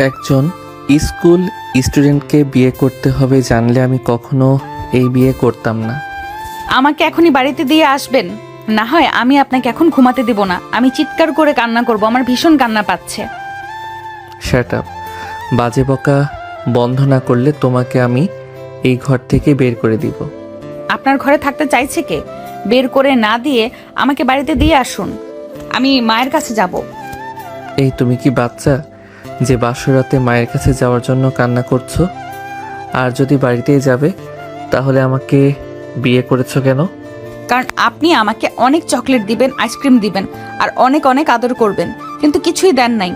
একজন স্কুল স্টুডেন্টকে বিয়ে করতে হবে জানলে আমি কখনো এই বিয়ে করতাম না। আমাকে এখনই বাড়িতে দিয়ে আসবেন, না হয় আমি আপনাকে এখন ঘুমাতে দেব না। আমি চিৎকার করে কান্না করব, আমার ভীষণ কান্না পাচ্ছে। Shut up. বাজে বকা বন্ধ না করলে তোমাকে আমি এই ঘর থেকে বের করে দিব। আপনার ঘরে থাকতে চাইছে কে? বের করে না দিয়ে আমাকে বাড়িতে দিয়ে আসুন, আমি মায়ের কাছে যাব। এই তুমি কি বাচ্চা যে বাসরাতে মায়ের কাছে যাওয়ার জন্য কান্না করছো? আর যদি বাড়িতেই যাবে তাহলে আমাকে বিয়ে করেছো কেন? কারণ আপনি আমাকে অনেক চকলেট দিবেন, আইসক্রিম দিবেন, আর অনেক অনেক আদর করবেন, কিন্তু কিছুই দেন নাই।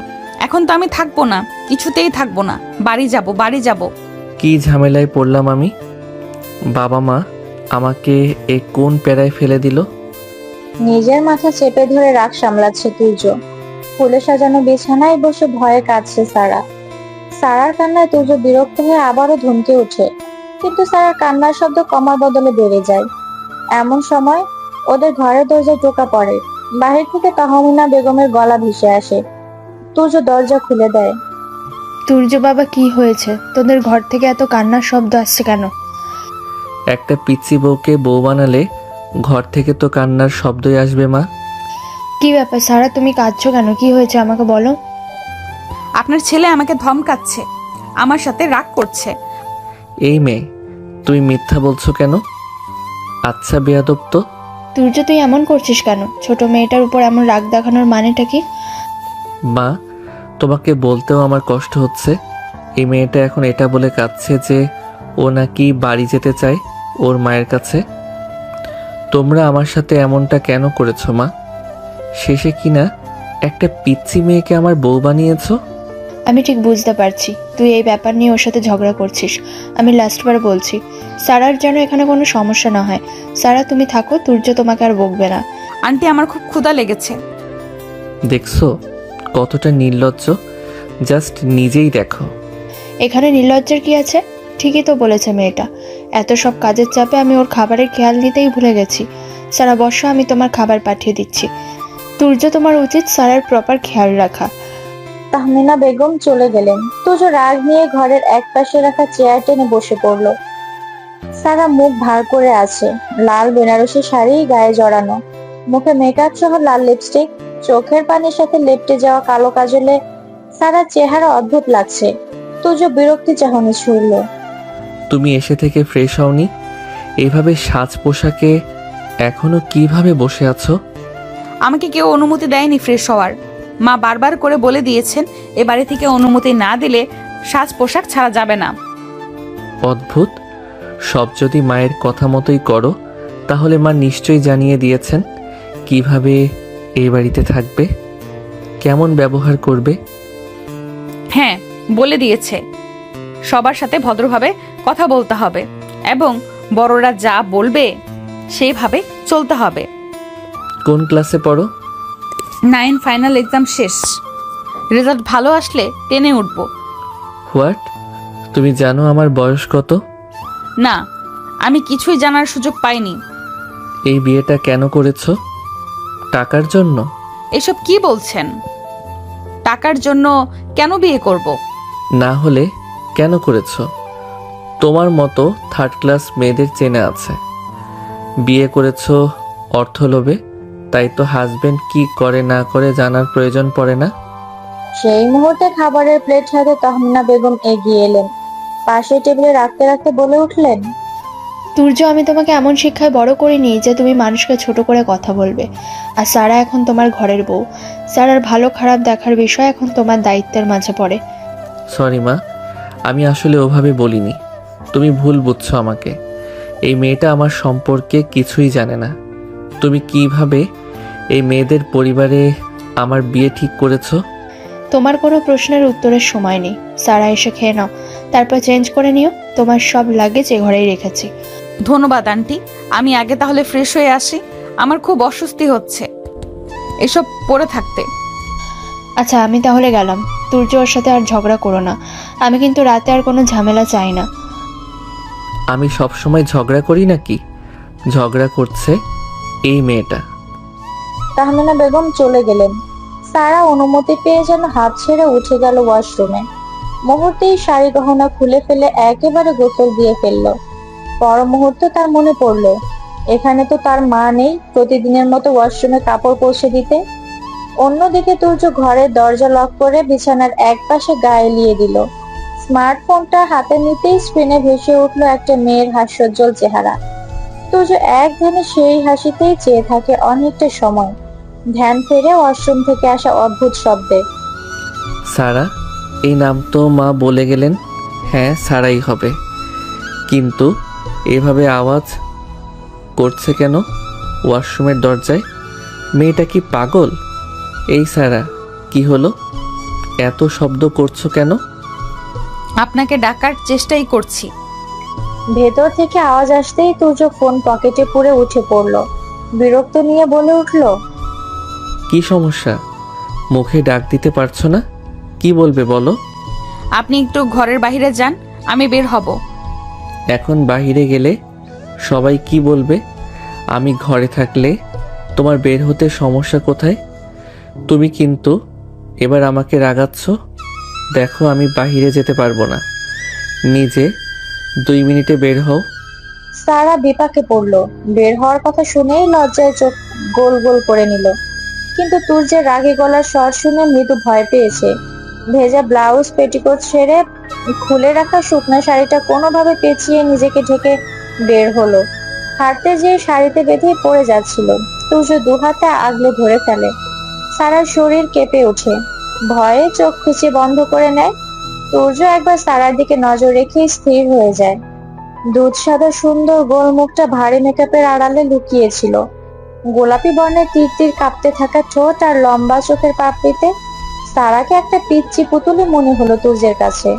এখন তো আমি থাকবো না, কিছুতেই থাকবো না। বাড়ি যাব, বাড়ি যাব। কি ঝামেলায় পড়লাম আমি? বাবা মা আমাকে এ কোন প্যারায় ফেলে দিল? নিজের মাথা চেপে ধরে রাগ সামলাচ্ছে তুর্য। ফুলে সাজানো বিছানায় বসে ভয়ে কাঁদছে সারা। সারার কান্নায় তুর্য বিরক্ত হয়ে আবারও ধমকে ওঠে, কিন্তু সারার কান্নার শব্দ কমার বদলে বেড়ে যায়। এমন সময় ওদের ঘরের দরজায় টোকা পড়ে। বাহির থেকে তাহমিনা বেগমের গলা ভেসে আসে। তুর্য দরজা খুলে দেয়। তুর্য বাবা, কি হয়েছে? তোদের ঘর থেকে এত কান্নার শব্দ আসছে কেন? একটা পিচ্চি বউকে বউ বানালে ঘর থেকে তো কান্নার শব্দই আসবে মা। কি ব্যাপার সারা, তুমি কাঁদছো কেন? কি হয়েছে আমাকে বলো। আপনার ছেলে আমাকে ধমকাচ্ছে, আমার সাথে রাগ করছে। এই মেয়ে, তুমি মিথ্যা বলছো কেন? আচ্ছা বেয়াদব তো। তুর্য, তুই এমন করছিস কেন? ছোট মেয়েটার উপর এমন রাগ দেখানোর মানেটা কি? মা, তোমাকে বলতেও আমার কষ্ট হচ্ছে। এই মেয়েটা এখন এটা বলে কাঁদছে যে ও নাকি বাড়ি যেতে চায় ওর মায়ের কাছে। তোমরা আমার সাথে এমনটা কেন করেছো মা? শেষে কিনা একটা পিচ্চি মেয়েকে আমার বউ বানিয়েছো। আমি ঠিক বুঝতে পারছি তুই এই ব্যাপার নিয়ে ওর সাথে ঝগড়া করছিস। আমি লাস্টবার বলছি, সারার যেন এখানে কোনো সমস্যা না হয়। সারা, তুমি থাকো, তুর্য তোমাকে আর বকবে না। আন্টি, আমার খুব ক্ষুধা লেগেছে। দেখছো কতটা নির্লজ্জ? জাস্ট নিজেই দেখো। এখানে নির্লজ্জের কি আছে? ঠিকই তো বলেছে মেয়েটা। এত সব কাজের চাপে আমি ওর খাবারের খেয়াল নিতেই ভুলে গেছি। সারা, বর্ষা, আমি তোমার খাবার পাঠিয়ে দিচ্ছি। তুর্য, তোমার উচিত সারার প্রপার খেয়াল রাখা। তাহমিনা বেগম চলে গেলেন। তুর্য রাগ নিয়ে ঘরের এক পাশে রাখা চেয়ার টেনে বসে পড়ল। সারা মুখ ভার করে আছে, লাল বেনারসি শাড়ি গায়ে জড়ানো, মুখে মেকআপ সহ লাল লিপস্টিক, চোখের পানির সাথে লেপ্টে যাওয়া কালো কাজলে সারার চেহারা অদ্ভুত লাগছে। তুর্য বিরক্তি চাহনি ছুড়ল। তুমি এসে থেকে ফ্রেশ হওনি? এইভাবে সাজ পোশাকে এখনো কিভাবে বসে আছো? আমাকে কেউ অনুমতি দেয়নি ফ্রেশ হওয়ার। মা বারবার করে বলে দিয়েছেন এ বাড়ি থেকে অনুমতি না দিলে সাজ পোশাক ছাড়া যাবে না। অদ্ভুত। সব যদি মায়ের কথা মতোই করো তাহলে মা নিশ্চয়ই জানিয়ে দিয়েছেন কিভাবে এই বাড়িতে থাকবে, কেমন ব্যবহার করবে। হ্যাঁ, বলে দিয়েছে সবার সাথে ভদ্রভাবে কথা বলতে হবে এবং বড়রা যা বলবে সেইভাবে চলতে হবে। কোন ক্লাসে পড়ো? 9 ফাইনাল এক্সাম শেষ, রেজাল্ট ভালো আসলে 10-এ উঠবো। হোয়াট? তুমি জানো আমার বয়স কত? না, আমি কিছুই জানার সুযোগ পাইনি। এই বিয়েটা কেন করেছো? টাকার জন্য? এসব কি বলছেন? টাকার জন্য কেন বিয়ে করব? না হলে কেন করেছো? তোমার মতো থার্ড ক্লাস মেয়েদের চেনা আছে। বিয়ে করেছো অর্থ লোভে, তাই তো হাজবেন্ড কি করে না করে জানার প্রয়োজন পড়ে না। সেই মুহূর্তে খাবারের প্লেট হাতে তাহমিনা বেগম এগিয়ে এলেন। পাশে টেবিলে রাখতে রাখতে বলে উঠলেন, তুর্য, আমি তোমাকে এমন শিক্ষায় বড় করিনি যে তুমি মানুষকে ছোট করে কথা বলবে। আর সারা এখন তোমার ঘরের বউ। সারার ভালো খারাপ দেখার বিষয় এখন তোমার দায়িত্বের মাঝে পড়ে। সরি মা, আমি আসলে ওভাবে বলিনি। তুমি ভুল বুঝছো আমাকে। এই মেয়েটা আমার সম্পর্কে কিছুই জানে না। তুমি কিভাবে এই মেয়েদের পরিবারে আমার বিয়ে ঠিক করেছো? তোমার কোনো প্রশ্নের উত্তরের সময় নেই। সারা, এসে খেয়ে নাও, তারপর চেঞ্জ করে নিও। তোমার সব লাগেজ এ ঘরেই রেখেছি। ধন্যবাদ আন্টি, আমি আগে তাহলে ফ্রেশ হয়ে আসি। আমার খুব অস্বস্তি হচ্ছে এসব পরে থাকতে। আচ্ছা, আমি তাহলে গেলাম। তুর্য, ওর সাথে আর ঝগড়া করো না। আমি কিন্তু রাতে আর কোনো ঝামেলা চাই না। আমি সবসময় ঝগড়া করি নাকি? ঝগড়া করছে এই মেয়েটা। তাহমিনা বেগম চলে গেলেন। সারা অনুমতি পেয়ে যেন হাত ছেড়ে উঠে গেল ওয়াশরুমে। মুহূর্তেই শাড়ি গহনা খুলে ফেলে একেবারে গোসল দিয়ে ফেললো। পর মুহূর্তে তার মনে পড়লো এখানে তো তার মা নেই প্রতিদিনের মতো ওয়াশরুমে কাপড় পৌঁছে দিতে। অন্যদিকে তুর্য ঘরের দরজা লক করে বিছানার এক পাশে গা এলিয়ে দিল। স্মার্টফোনটা হাতে নিতেই স্ক্রিনে ভেসে উঠলো একটা মেয়ের হাস্যোজ্জ্বল চেহারা। তুর্য এক ধ্যানে সেই হাসিতেই চেয়ে থাকে অনেকটা সময়, ধ্যান ফেরে ওয়াশরুম থেকে আসা অদ্ভুত শব্দে। সারা, এই নাম তো মা বলে গেলেন। হ্যাঁ, সারাই হবে, কিন্তু এভাবে আওয়াজ করছে কেন ওয়াশরুমের দরজায়? মেয়েটা কি পাগল? এই সারা, কি হলো? এত শব্দ করছো কেন? আপনাকে ডাকার চেষ্টাই করছি। ভেতর থেকে আওয়াজ আসতেই তুর্য ফোন পকেটে পুরে উঠে পড়লো। বিরক্ত নিয়ে বলে উঠলো, কি সমস্যা? মুখে ডাক দিতে পারছো না? কি বলবে বলো? আপনি একটু ঘরের বাইরে যান, আমি বের হব। এখন বাইরে গেলে সবাই কি বলবে? আমি ঘরে থাকলে তোমার বের হতে সমস্যা কোথায়? তুমি কিন্তু এবার আমাকে রাগাচ্ছ। দেখো, আমি বাইরে যেতে পারবো না। নিজে 2 মিনিটে বের হও। সারা বিপাকে পড়লো। বের হওয়ার কথা শুনেই লজ্জায় চোখ গোল গোল করে নিল। কিন্তু তুর্যের রাগে গলার স্বর শুনে মৃদু ভয় পেয়েছে। ভেজা ব্লাউজ পেটিকোট ছেড়ে খুলে রাখা শুকনো শাড়িটা কোনোভাবে পেঁচিয়ে নিজেকে ঢেকে বের হলো। হাঁটতে যেয়ে শাড়িতে বেঁধেই পড়ে যাচ্ছিল। তুর্য দু হাতে আগলে ধরে ফেলে। সারার শরীর কেঁপে ওঠে, ভয়ে চোখ খুঁচে বন্ধ করে নেয়। তুর্য একবার সারার দিকে নজর রেখে স্থির হয়ে যায়। দুধ সাদা সুন্দর গোল মুখটা ভারী মেকআপের আড়ালে লুকিয়েছিল। গোলাপি বর্ণের তীর তীর কাঁপতে থাকা ঠোঁট আর লম্বা চোখের পাপড়িতে সারাকে একটা পিচ্চি পুতুলি মনে হলো তুর্যের কাছে।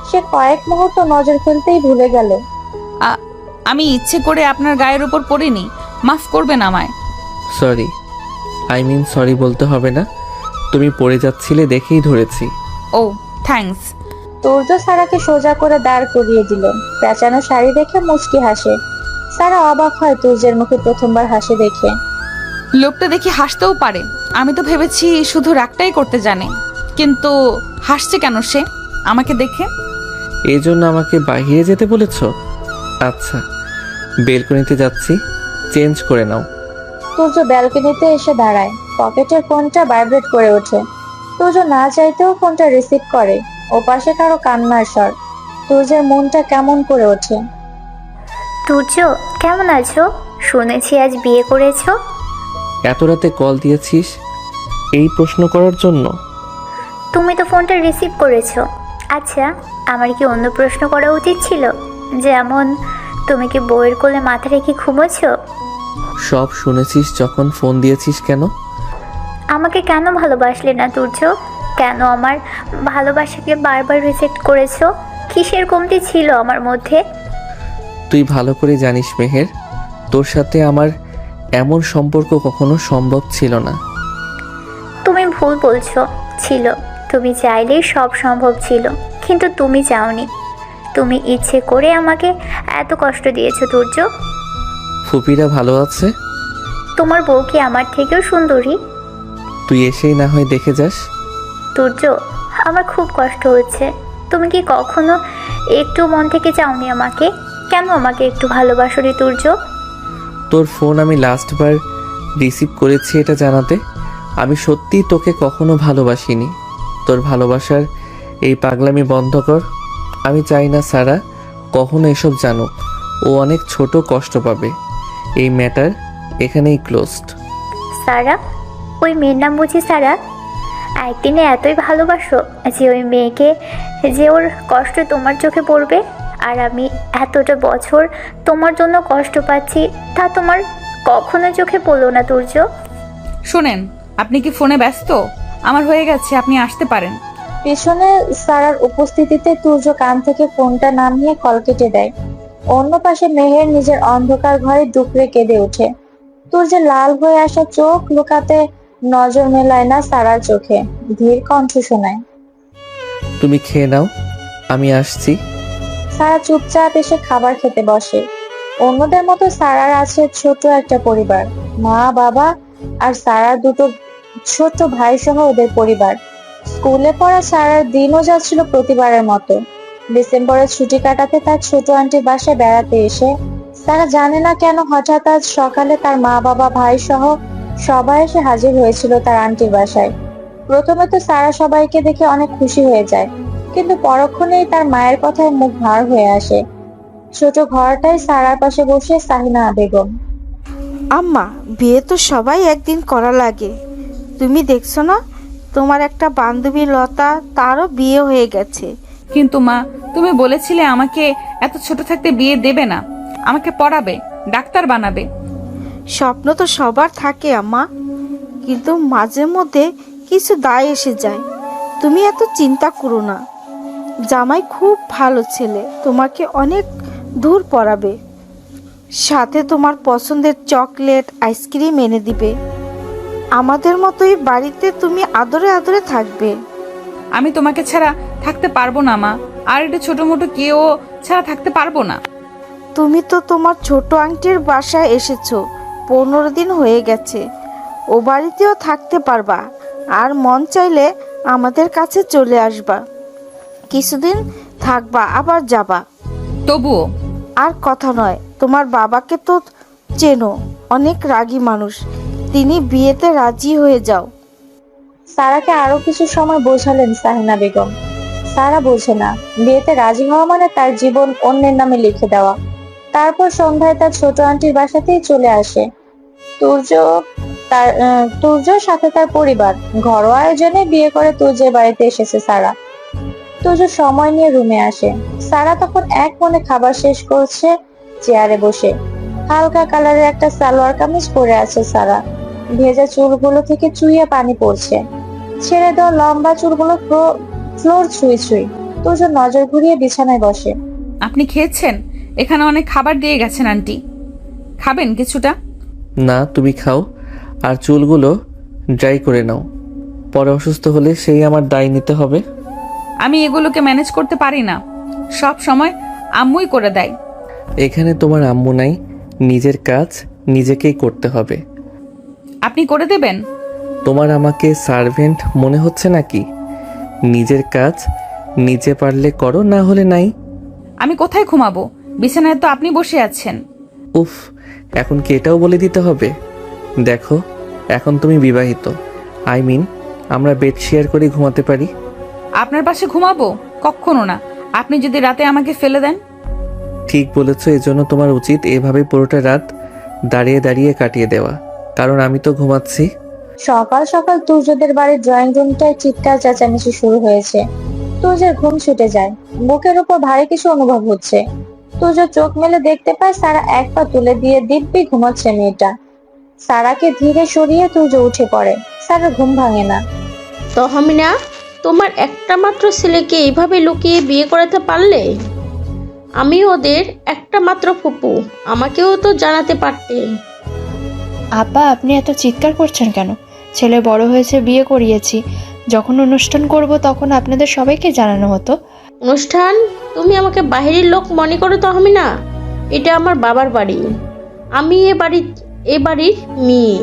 সে কয়েক মুহূর্ত নজর ফেলতেই ভুলে গেল। আমি ইচ্ছে করে আপনার গায়ের উপর পড়িনি, মাফ করবেন আমায়। সরি, সরি বলতে হবে না। তুমি পড়ে যাচ্ছিলে দেখেই ধরেছি। ও, থ্যাঙ্কস। তুর্য সারাকে সোজা করে দাঁড় করিয়ে দিল। পেঁচানো শাড়ি দেখে মুচকি হাসে। সারা অবাক হয় তুর্যের মুখে প্রথমবার হাসি দেখে। লোকটা দেখি হাসতেও পারে। আমি তো ভেবেছি শুধু রাগটাই করতে জানে, কিন্তু হাসছে কেন সে আমাকে দেখে? এই জন্য আমাকে বাইরে যেতে বলেছ? আচ্ছা, বেলকনিতে যাচ্ছি, চেঞ্জ করে নাও। তুর্য ব্যালকনিতে এসে দাঁড়ায়। পকেটের ফোনটা ভাইব্রেট করে ওঠে। তুর্য না চাইতেও ফোনটা রিসিভ করে। ওপাশে কারো কান্নার স্বর। তুর্যের মনটা কেমন করে ওঠে। তুর্য, কেমন আছো? শুনেছি আজ বিয়ে করেছো। এত রাতে কল দিয়েছিস এই প্রশ্ন করার জন্য? তুমি তো ফোনটা রিসিভ করেছো। আচ্ছা, আমার কি অন্য প্রশ্ন করা উচিত ছিল? যেমন, তুমি কি বউয়ের কোলে মাথা রেখে ঘুমোছো? সব শুনেছিস, যখন ফোন দিয়েছিস কেন? আমাকে কেন ভালোবাসলে না তুর্য? কেন আমার ভালোবাসাকে বারবার রিজেক্ট করেছো? কিসের কমতি ছিল আমার মধ্যে? তুই ভালো করে জানিস মেহের, তোর সাথে আমার এমন সম্পর্ক কখনো সম্ভব ছিল না। তুমি ভুল বলছো। ছিল, তুমি চাইলেই সব সম্ভব ছিল, কিন্তু তুমি চাওনি। তুমি ইচ্ছে করে আমাকে এত কষ্ট দিয়েছো তুর্য। ফুপিরা ভালো আছে? তোমার বউ কি আমার থেকেও সুন্দরী? তুই এসেই না হয় দেখে যাস। তুর্য, আমার খুব কষ্ট হচ্ছে। তুমি কি কখনো একটু মন থেকে চাওনি আমাকে? কেন আমাকে একটু ভালোবাসোনি তুর্য? তোর ফোন আমি লাস্টবার রিসিভ করেছি এটা জানাতে। আমি সত্যিই তোকে কখনো ভালোবাসিনি। তোর ভালোবাসার এই পাগলামি বন্ধ কর। আমি চাই না সারা কখনো এসব জানুক। ও অনেক ছোট কষ্ট পাবে। এই ম্যাটার এখানেই ক্লোজড। সারা? ওই মেয়ের নাম বুঝি সারা? একদিনে এতই ভালোবাসো যে ওই মেয়েকে, যে ওর কষ্ট তোমার চোখে পড়বে? আর আমি এতটা বছর তোমার জন্য কষ্ট পাচ্ছি, তা তোমার কখনো চোখে পড়লো না তুর্য? শোনেন, আপনি কি ফোনে ব্যস্ত? আমার হয়ে গেছে, আপনি আসতে পারেন। পেছনে সারার উপস্থিতিতে তুর্য কান থেকে ফোনটা নামিয়ে কল কেটে দেয়। অন্য পাশে মেহের নিজের অন্ধকার ঘরে ডুকরে কেঁদে ওঠে। তুর্যের লাল হয়ে আসা চোখ লুকাতে নজর মেলায় না সারার চোখে। ধীর কণ্ঠ শোনায়, তুমি খেয়ে নাও, আমি আসছি। সারা চুপচাপ এসে খাবার খেতে বসে। অন্যদের মতো সারার আছে ছোট একটা পরিবার, মা বাবা আর সারার দুটো ছোট ভাই সহ ওদের পরিবার। স্কুলে পড়া সারার দিনও যাচ্ছিল প্রতিবারের মতো। ডিসেম্বরের ছুটি কাটাতে তার ছোট আন্টির বাসায় বেড়াতে এসে সারা জানে না কেন হঠাৎ আজ সকালে তার মা বাবা ভাই সহ সবাই এসে হাজির হয়েছিল তার আন্টির বাসায়। প্রথমে তো সারা সবাইকে দেখে অনেক খুশি হয়ে যায়, কিন্তু পরক্ষণেই তার মায়ের কথায় মুখ ভার হয়ে আসে। ছোট ঘরটায় সারার পাশে বসে সাহিনা বেগম। আম্মা, বিয়ে তো সবাই একদিন করা লাগে। তুমি দেখছো না, তোমার একটা বান্ধবী লতা, তারও বিয়ে হয়ে গেছে। কিন্তু মা, তুমি বলেছিলে আমাকে এত ছোট থাকতে বিয়ে দেবে না, আমাকে পড়াবে, ডাক্তার বানাবে। স্বপ্ন তো সবার থাকে আম্মা, কিন্তু মাঝে মধ্যে কিছু দায় এসে যায়। তুমি এত চিন্তা করো না। জামাই খুব ভালো ছেলে, তোমাকে অনেক দূর পড়াবে, সাথে তোমার পছন্দের চকলেট আইসক্রিম এনে দিবে। আমাদের মতোই বাড়িতে তুমি আদরে আদরে থাকবে। আমি তোমাকে ছাড়া থাকতে পারবো না মা, আর এটা ছোট মোটো কেউ ছাড়া থাকতে পারবো না। তুমি তো তোমার ছোট আংটির বাসায় এসেছো, 15 দিন হয়ে গেছে। ও বাড়িতেও থাকতে পারবা, আর মন চাইলে আমাদের কাছে চলে আসবা। কিছুদিন থাকবা, আবার যাবা। তবুও আর কথা নয়, তোমার বাবাকে তো চেনো, অনেক রাগী মানুষ। তিনি বিয়েতে রাজি হয়ে যাও। সারাকে আরো কিছু সময় বোঝালেন সাহিনা বেগম। সারা বোঝে না, বিয়েতে রাজি হওয়া মানে তার জীবন অন্যের নামে লিখে দেওয়া। তারপর সন্ধ্যায় তার ছোট আন্টির বাসাতেই চলে আসে তুর্যর সাথে তার পরিবার। ঘরোয়া আয়োজনে বিয়ে করে তুর্যের বাড়িতে এসেছে সারা। তুর্য সময় নিয়ে রুমে আসে। সারা তখন এক মনে খাবার শেষ করছে চেয়ারে বসে। হালকা কালারের একটা সালোয়ার কামিজ পরে আছে সারা। ভেজা চুলগুলো থেকে চুইয়ে পানি পড়ছে। ছেড়ে দেওয়া লম্বা চুলগুলো ফ্লোর ছুঁই ছুঁই। তুর্য নজর ঘুরিয়ে বিছানায় বসে। আপনি খেয়েছেন? এখানে অনেক খাবার দিয়ে গেছেন আন্টি, খাবেন কিছুটা? না, তুমি খাও, আর চুলগুলো ড্রাই করে নাও। পরে অসুস্থ হলে সেই আমার দায় নিতে হবে। আমি এগুলোকে ম্যানেজ করতে পারি না, সব সময় আম্মুই করে দেয়। এখানে তোমার আম্মু নাই, নিজের কাজ নিজেকেই করতে হবে। আপনি করে দেবেন? তোমার আমাকে সার্ভেন্ট মনে হচ্ছে নাকি? নিজের কাজ নিজে পারলে করো, না হলে নাই। আমি কোথায় ঘুমাবো? বিছানায় তো আপনি বসে আছেন। উফ, এখন কি এটাও বলে দিতে হবে? দেখো, এখন তুমি বিবাহিত, আমরা বেড শেয়ার করে ঘুমাতে পারি। আপনার পাশে ঘুমাবো? কখনো না। আপনি যদি রাতে আমাকে ফেলে দেন। ঠিক বলেছো, এজন্য তোমার উচিত এভাবে পুরোটা রাত দাঁড়িয়ে দাঁড়িয়ে কাটিয়ে দেওয়া, কারণ আমি তো ঘুমাচ্ছি। সকাল সকাল তুর্যদের বাড়ির ড্রয়িং রুমটায় চিৎকার চেঁচামেচি শুরু হয়েছে। তুর্যের ঘুম ছুটে যায়। বুকের উপর ভারী কিছু অনুভব হচ্ছে। তুর্য চোখ মেলে দেখতে পায় সারা এক পা তুলে দিয়ে দিব্যি ঘুমাচ্ছে মেয়েটা। সারাকে ধীরে সরিয়ে তুর্য উঠে পড়ে। সারার ঘুম ভাঙে না। তহমিনা, তোমার একটা মাত্র ছেলেকে এইভাবে লুকিয়ে বিয়ে করাতে পারলে? আমি ওদের একটা মাত্র ফুপু, আমাকেও তো জানাতে পারতে। আপা, আপনি এত চিৎকার করছেন কেন? ছেলে বড় হয়েছে, বিয়ে করিয়েছি। যখন অনুষ্ঠান করব তখন আপনাদের সবাইকে জানানো হতো। অনুষ্ঠান? তুমি আমাকে বাহিরের লোক মনে করো তহমিনা? এটা আমার বাবার বাড়ি, আমি এ বাড়ির মেয়ে।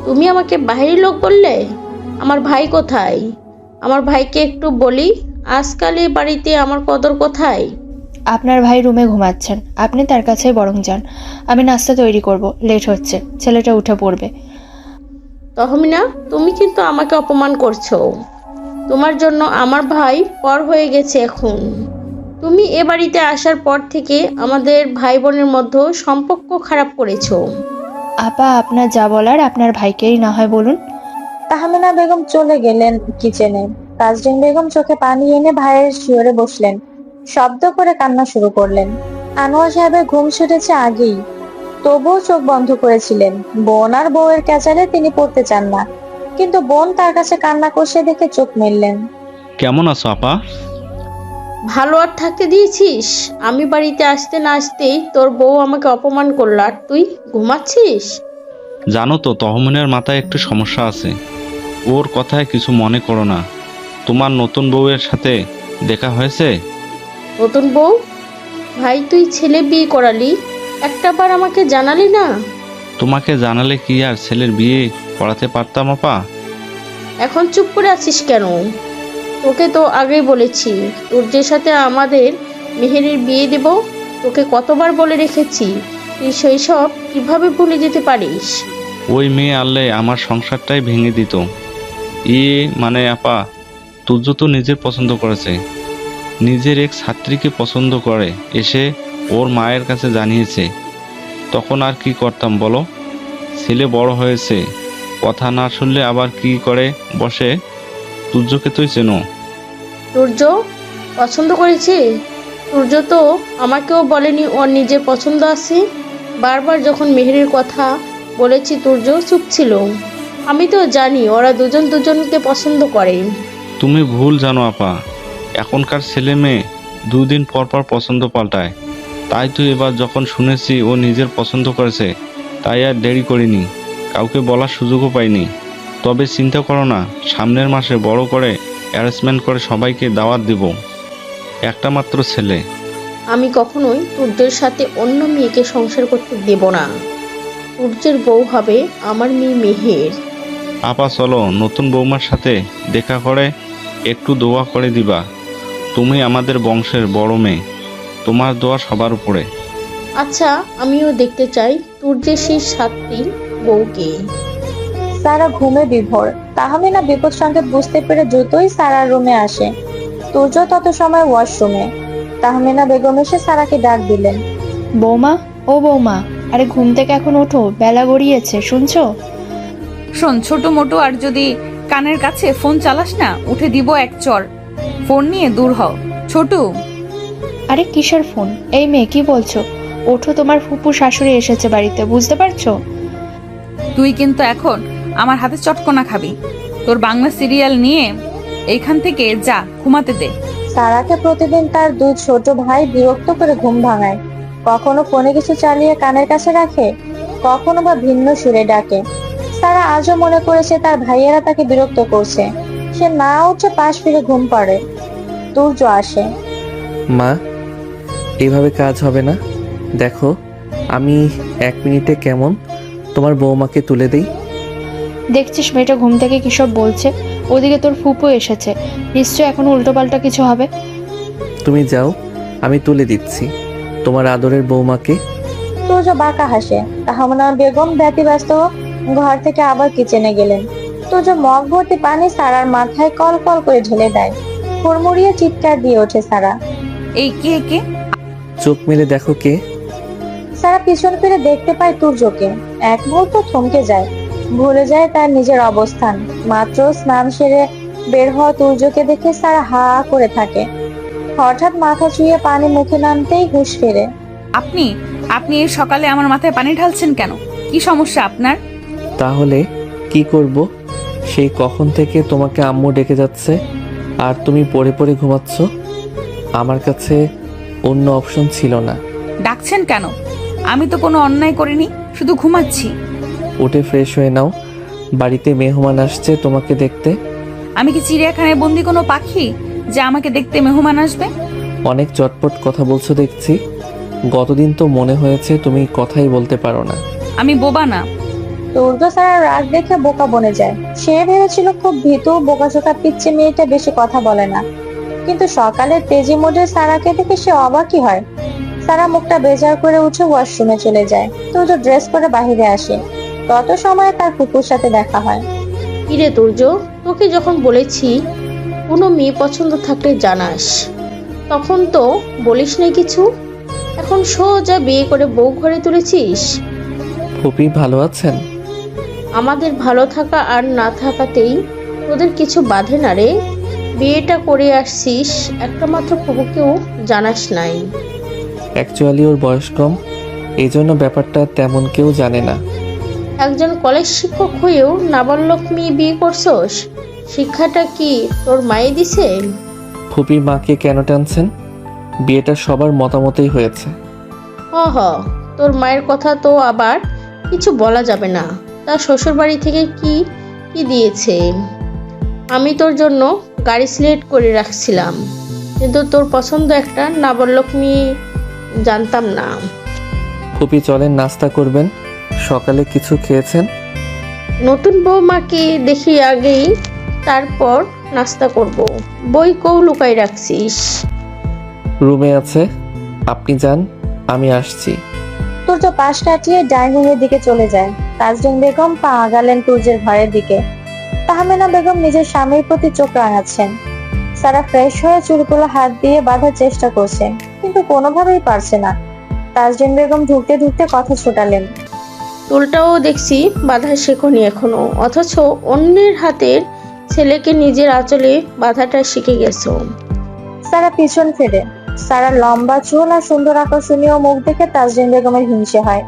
তুমি আমাকে বাহিরের লোক বললে? আমার ভাই কোথায়? আমার ভাইকে একটু বলি, আজকাল এ বাড়িতে আমার কদর কোথায়? আপনার ভাই রুমে ঘুমাচ্ছেন, আপনি তার কাছেই বরং যান। আমি নাস্তা তৈরি করব, লেট হচ্ছে, ছেলেটা উঠে পড়বে। তহমিনা, তুমি কিন্তু আমাকে অপমান করছো। তোমার জন্য আমার ভাই পর হয়ে গেছে এখন। তুমি এ বাড়িতে আসার পর থেকে আমাদের ভাই বোনের মধ্যে সম্পর্ক খারাপ করেছো। আপা, আপনার যা বলার আপনার ভাইকেই না হয় বলুন। তাহমিনা বেগম চলে গেলেন কিচেনে। তাজরিন বেগম চোখে পানি এনে ভাইয়ের শিয়রে বসলেন। শব্দ করে কান্না শুরু করলেন। আনোয়ার সাহেবের ঘুম ছুটেছে আগেই, তবুও চোখ বন্ধ করেছিলেন। বোন আর বউয়ের ক্যাচালে তিনি পড়তে চান না, কিন্তু বোন তার কাছে কান্না করছে দেখে চোখ মেললেন। কেমন আছো আপা? ভালো আর থাকতে দিয়েছিস? আমি বাড়িতে আসতে না আসতেই তোর বউ আমাকে অপমান করলো, আর তুই ঘুমাচ্ছিস? জানো তো, তহমিনের মাথায় একটু সমস্যা আছে। ওর কথায় কিছু মনে করো না। তোমার নতুন বউয়ের সাথে দেখা হয়েছে? নতুন বউ? ভাই, তুই ছেলে বিয়ে করালি, একটাবার আমাকে জানালি না? তোমাকে জানালে কি আর ছেলের বিয়ে করাতে পারতাম আপা? এখন চুপ করে আছিস কেন? তোকে তো আগেই বলেছি সূর্যের সাথে আমাদের মেহেরের বিয়ে দেব। তোকে কতবার বলে রেখেছি, তুই সেই সব কিভাবে ভুলে যেতে পারিস? ওই মেয়ে আনলে আমার সংসারটাই ভেঙে দিত। মানে আপা, তুর্য তো নিজের পছন্দ করেছে, নিজের এক ছাত্রীকে পছন্দ করে এসে ওর মায়ের কাছে জানিয়েছে। তখন আর কি করতাম বলো? ছেলে বড় হয়েছে, কথা না শুনলে আবার কি করে বসে। তুর্যকে তুই চেনো? সূর্য পছন্দ করেছে? সূর্য তো আমাকেও বলেনি ওর নিজের পছন্দ আছে। বারবার যখন মেহেরের কথা বলেছি সূর্য চুপ ছিল। আমি তো জানি ওরা দুজন দুজনকে পছন্দ করে। তুমি ভুল জানো আপা, এখনকার ছেলে মেয়ে 2 দিন পর পর পছন্দ পাল্টায়। তাই তো এবার যখন শুনেছি ও নিজের পছন্দ করেছে, তাই আর দেরি করিনি, কাউকে বলার সুযোগও পাইনি। তবে চিন্তা করো না, সামনের মাসে বড় করে অ্যারেঞ্জমেন্ট করে সবাইকে দাওয়াত দেব। একটা মাত্র ছেলে। আমি কখনোই সূর্যের সাথে অন্য মেয়েকে সংসার করতে দেব না। সূর্যের বউ হবে আমার মেয়ে মেহের। আপা চলো, নতুন বৌমার সাথে দেখা করে একটু দোয়া করে দিবা। তুমি আমাদের বংশের বড় মেয়ে, তোমার দোয়া সবার উপরে। আচ্ছা, আমিও দেখতে চাই সূর্যের সেই সাতটি বউকে। সারা ঘুমে বিভোর। তাহমিনা বিপদ সংকেত বুঝতে পেরে দ্রুতই সারার রুমে আসে। তুর্য তত সময় ওয়াশরুমে। তাহমিনা বেগম এসে সারাকে ডাক দিলেন। বৌমা, ও বৌমা, আরে ঘুম থেকে এখন ওঠো, বেলা গড়িয়েছে, শুনছো? শোন ছোট মোটো, আর যদি কানের কাছে ফোন চালাস না, উঠে দিব এক চর। ফোন নিয়ে দূর হও ছোটু। আরে কিসের ফোন? এই মেয়ে কি বলছো? ওঠো, তোমার ফুপু শাশুড়ি এসেছে বাড়িতে, বুঝতে পারছো? তুই কিন্তু এখন আমার হাতে চটকনা খাবি। তোর বাংলা সিরিয়াল নিয়ে এইখান থেকে যা, ঘুমাতে দে। সারাকে প্রতিদিন তার 2 ছোট ভাই বিরক্ত করে ঘুম ভাঙায়। কখনো ফোনে কিছু চালিয়ে কানের কাছে রাখে, কখনো বা ভিন্ন সুরে ডাকে। সারা আজও মনে করেছে তার ভাইয়েরা তাকে বিরক্ত করছে। সে না উঠে পাশ ফিরে ঘুম পাড়ে। তুর্য আসে। মা, এভাবে কাজ হবে না। দেখো, আমি 1 মিনিটে কেমন তোমার বৌমাকে তুলে দেই। দেখছিস মেয়েটা ঘুম থেকে কিসব বলছে? ওদিকে তোর ফুপু এসেছে, নিশ্চয় এখন উল্টোপাল্টা কিছু হবে। তুমি যাও, আমি তুলে দিচ্ছি তোমার আদরের বৌমাকে। তুর্য বাঁকা হাসে। তাহমিনা বেগম ব্যতিব্যস্ত ঘর থেকে আবার কিচেনে গেলেন। তুর্য মগ ভর্তি পানি সারার মাথায় কল কল করে ঢেলে দেয়। হুড়মুড়িয়ে চিৎকার দিয়ে ওঠে সারা। এই কে কে? চোখ মেলে দেখো কে। সারা পিছন ফিরে দেখতে পায় তুর্যকে। এক মুহূর্ত থমকে যায়, ভুলে যায় তার নিজের অবস্থান। মাত্র স্নান সেরে বের হওয়া তুর্যকে দেখে সারা হা করে থাকে। হঠাৎ মাথা ছুঁয়ে পানি মুখে নামতেই হুঁশ ফেরে। আপনি আপনি এই সকালে আমার মাথায় পানি ঢালছেন কেন? কি সমস্যা আপনার? তাহলে কি করব? সেই কখন থেকে তোমাকে আম্মু ডেকে যাচ্ছে, আর তুমি পড়ে পড়ে ঘুমাচ্ছ। আমার কাছে অন্য অপশন ছিল না। ডাকছেন কেন? আমি তো কোনো অন্যায় করিনি, শুধু ঘুমাচ্ছি। উঠে ফ্রেশ হয়ে নাও, বাড়িতে মেহমান আসছে তোমাকে দেখতে। আমি কি চিড়িয়াখানায় বন্দি কোনো পাখি যে আমাকে দেখতে মেহমান আসবে? অনেক চটপট কথা বলছো দেখছি। গতদিন তো মনে হয়েছে তুমি কথাই বলতে পারো না। আমি বোবা না। তুর্য সারার রাগ দেখে বোকা বনে যায়। সে ভেবেছিল খুব ভীতু বোকাচোকা পিচ্ছি মেয়েটা বেশি কথা বলে না, কিন্তু সকালের তেজি মোডে সারাকে দেখে সে অবাকই হয়। সারা মুখটা বেজার করে উঠে ওয়াশরুমে চলে যায়। তুর্য ড্রেস করে বাহিরে আসে। তত সময় তার ফুপুর সাথে দেখা হয়। কিরে সূর্য, তোকে যখন বলেছি কোনো মেয়ে পছন্দ থাকলে জানাস, তখন তো বলিস না কিছু। এখন সোজা বিয়ে করে বউ ঘরে তুলেছিস। ফুপি ভালো আছেন? আমাদের ভালো থাকা আর না থাকাতেই তোদের কিছু বাধে না রে। বিয়েটা করে আসছিস, একটা মাত্র ফুপুকেও জানাস নাই। অ্যাকচুয়ালি ওর বয়স কম, এই জন্য ব্যাপারটা তেমন কেউ জানে না। একজন কলেজ শিক্ষক হয়েও নাবালক মেয়ে বিয়ে করছস, শিক্ষাটা কি তোর মায়ে দিছে? ফুপির মাকে কেন টানছেন? বিয়েটা সবার মতামতেই হয়েছে। হ, তোর মায়ের কথা তো আবার কিছু বলা যাবে না। তার শ্বশুর বাড়ি থেকে কি কি দিয়েছে? আমি তোর জন্য গাড়ি সিলেক্ট করে রাখছিলাম, কিন্তু তোর পছন্দ একটা নাবালক মেয়ে জানতাম না। ফুপি চলেন, নাস্তা করবেন। সকালে কিছু খেয়েছেন? নতুন বৌমাকে দেখি আগেই, তারপর নাস্তা করব। বই কৌ লুকাই রাখছিস? রুমে আছে, আপনি যান, আমি আসছি। তুর্য পাশ কাটিয়ে ডাইনিং এর দিকে চলে যায়। তাজরিন বেগম পা আগালেন তুর্যের ঘরের দিকে। তাহমিনা বেগম নিজের স্বামীর প্রতি চোখ রাঙাচ্ছেন। সারা ফ্রেশ হয়ে চুলগুলো হাত দিয়ে বাঁধার চেষ্টা করছেন, কিন্তু কোনোভাবেই পারছে না। তাজরিন বেগম ঢুকতে ঢুকতে কথা ছোটালেন। চুলটাও দেখছি বাঁধা শেখনি এখনো, অথচ অন্যের হাতের ছেলেকে নিজের আঁচলে বাঁধাটা শিখে গেছো। সারা পিছন ফেরে। সারা লম্বা চুল আর সুন্দর আকর্ষণীয় মুখ দেখে তাজরিন বেগমের হিংসে হয়।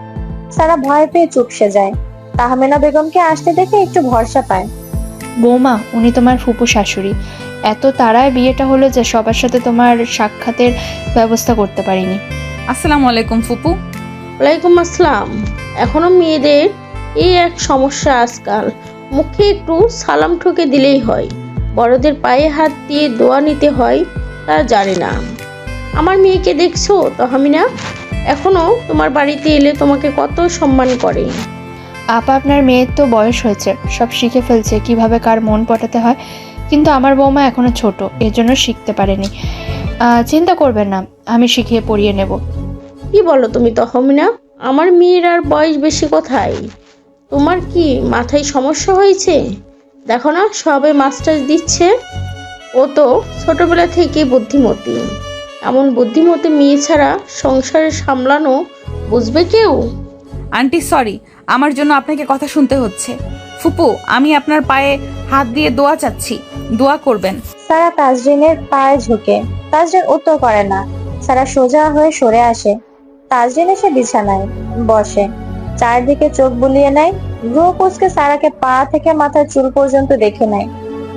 সারা ভয় পেয়ে চুপসে যায়। তাহমিনা বেগমকে আসতে দেখে একটু ভরসা পায়। বৌমা, উনি তোমার ফুপু শাশুড়ি। এত তাড়ায় বিয়েটা হলো যে সবার সাথে তোমার সাক্ষাতের ব্যবস্থা করতে পারিনি। আসসালামু আলাইকুম ফুপু। ওয়ালাইকুম আসসালাম। এখনো মেয়েদের এই এক সমস্যা আজকাল, মুখে একটু সালাম ঠুকে দিলেই হয়, বড়দের পায়ে হাত দিয়ে দোয়া নিতে হয় তা জানে না। আমার মেয়েকে দেখছো তাহমিনা? এখনো তোমার বাড়িতে এলে তোমাকে কত সম্মান করে। আপা, আপনার মেয়ের তো বয়স হয়েছে, সব শিখে ফেলছে কিভাবে কার মন পটাতে হয়, কিন্তু আমার বৌমা এখনো ছোট, এর জন্য শিখতে পারেনি। চিন্তা করবেন না, আমি শিখিয়ে পড়িয়ে নেব। কি বলো তুমি তহমিনা? আমার মেয়ের আর বয়স বেশি কোথায়? তোমার কি মাথায় সমস্যা হয়েছে? দেখো না সবে মাস্টার্স দিচ্ছে। ও তো ছোটবেলা থেকে বুদ্ধিমতী। এমন বুদ্ধিমতী মেয়ে ছাড়া সংসার সামলানো বুঝবে কেউ? আন্টি সরি, আমার জন্য আপনাকে কথা শুনতে হচ্ছে। ফুপু, আমি আপনার পায়ে হাত দিয়ে দোয়া চাচ্ছি, দোয়া করবেন। সারা তাজরিনের পায়ে ঝুঁকে। তাজরিন উত্তর করে না। সারা সোজা হয়ে সরে আসে। তাজরিন এসে বিছানায় বসে, চারদিকে চোখ বুলিয়ে নেয়। ভ্রু কুঁচকে সারাকে পা থেকে মাথার চুল পর্যন্ত দেখে নেয়।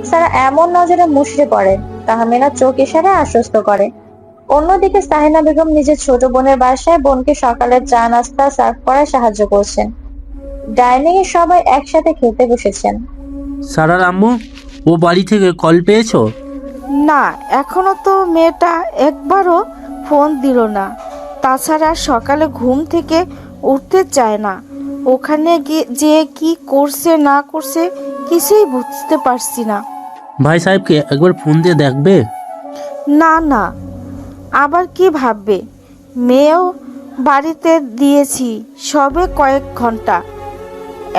সারা এমন নজরে মুষড়ে পড়ে। তাহমিনা চোখ ইশারায় আশ্বস্ত করে। অন্যদিকে সাহিনা বেগম নিজের ছোট বোনের বাসায় বোনকে সকালের চা নাস্তা সার্ভ করায় সাহায্য করছেন। ডাইনিং এ সবাই একসাথে খেতে বসেছেন। সারার আম্মু, ও বাড়ি থেকে কল পেয়েছো? না, এখনো তো মেয়েটা একবারও ফোন দিল না। তাছাড়া সকালে ঘুম থেকে উঠতে চায় না। ওখানে গিয়ে যে কি করছে না করছে কিছুই বুঝতে পারছি না। ভাই সাহেবকে একবার ফোন দিয়ে দেখবে? না না, আবার কি ভাববে? মেয়েও বাড়িতে দিয়েছি সবে কয়েক ঘন্টা।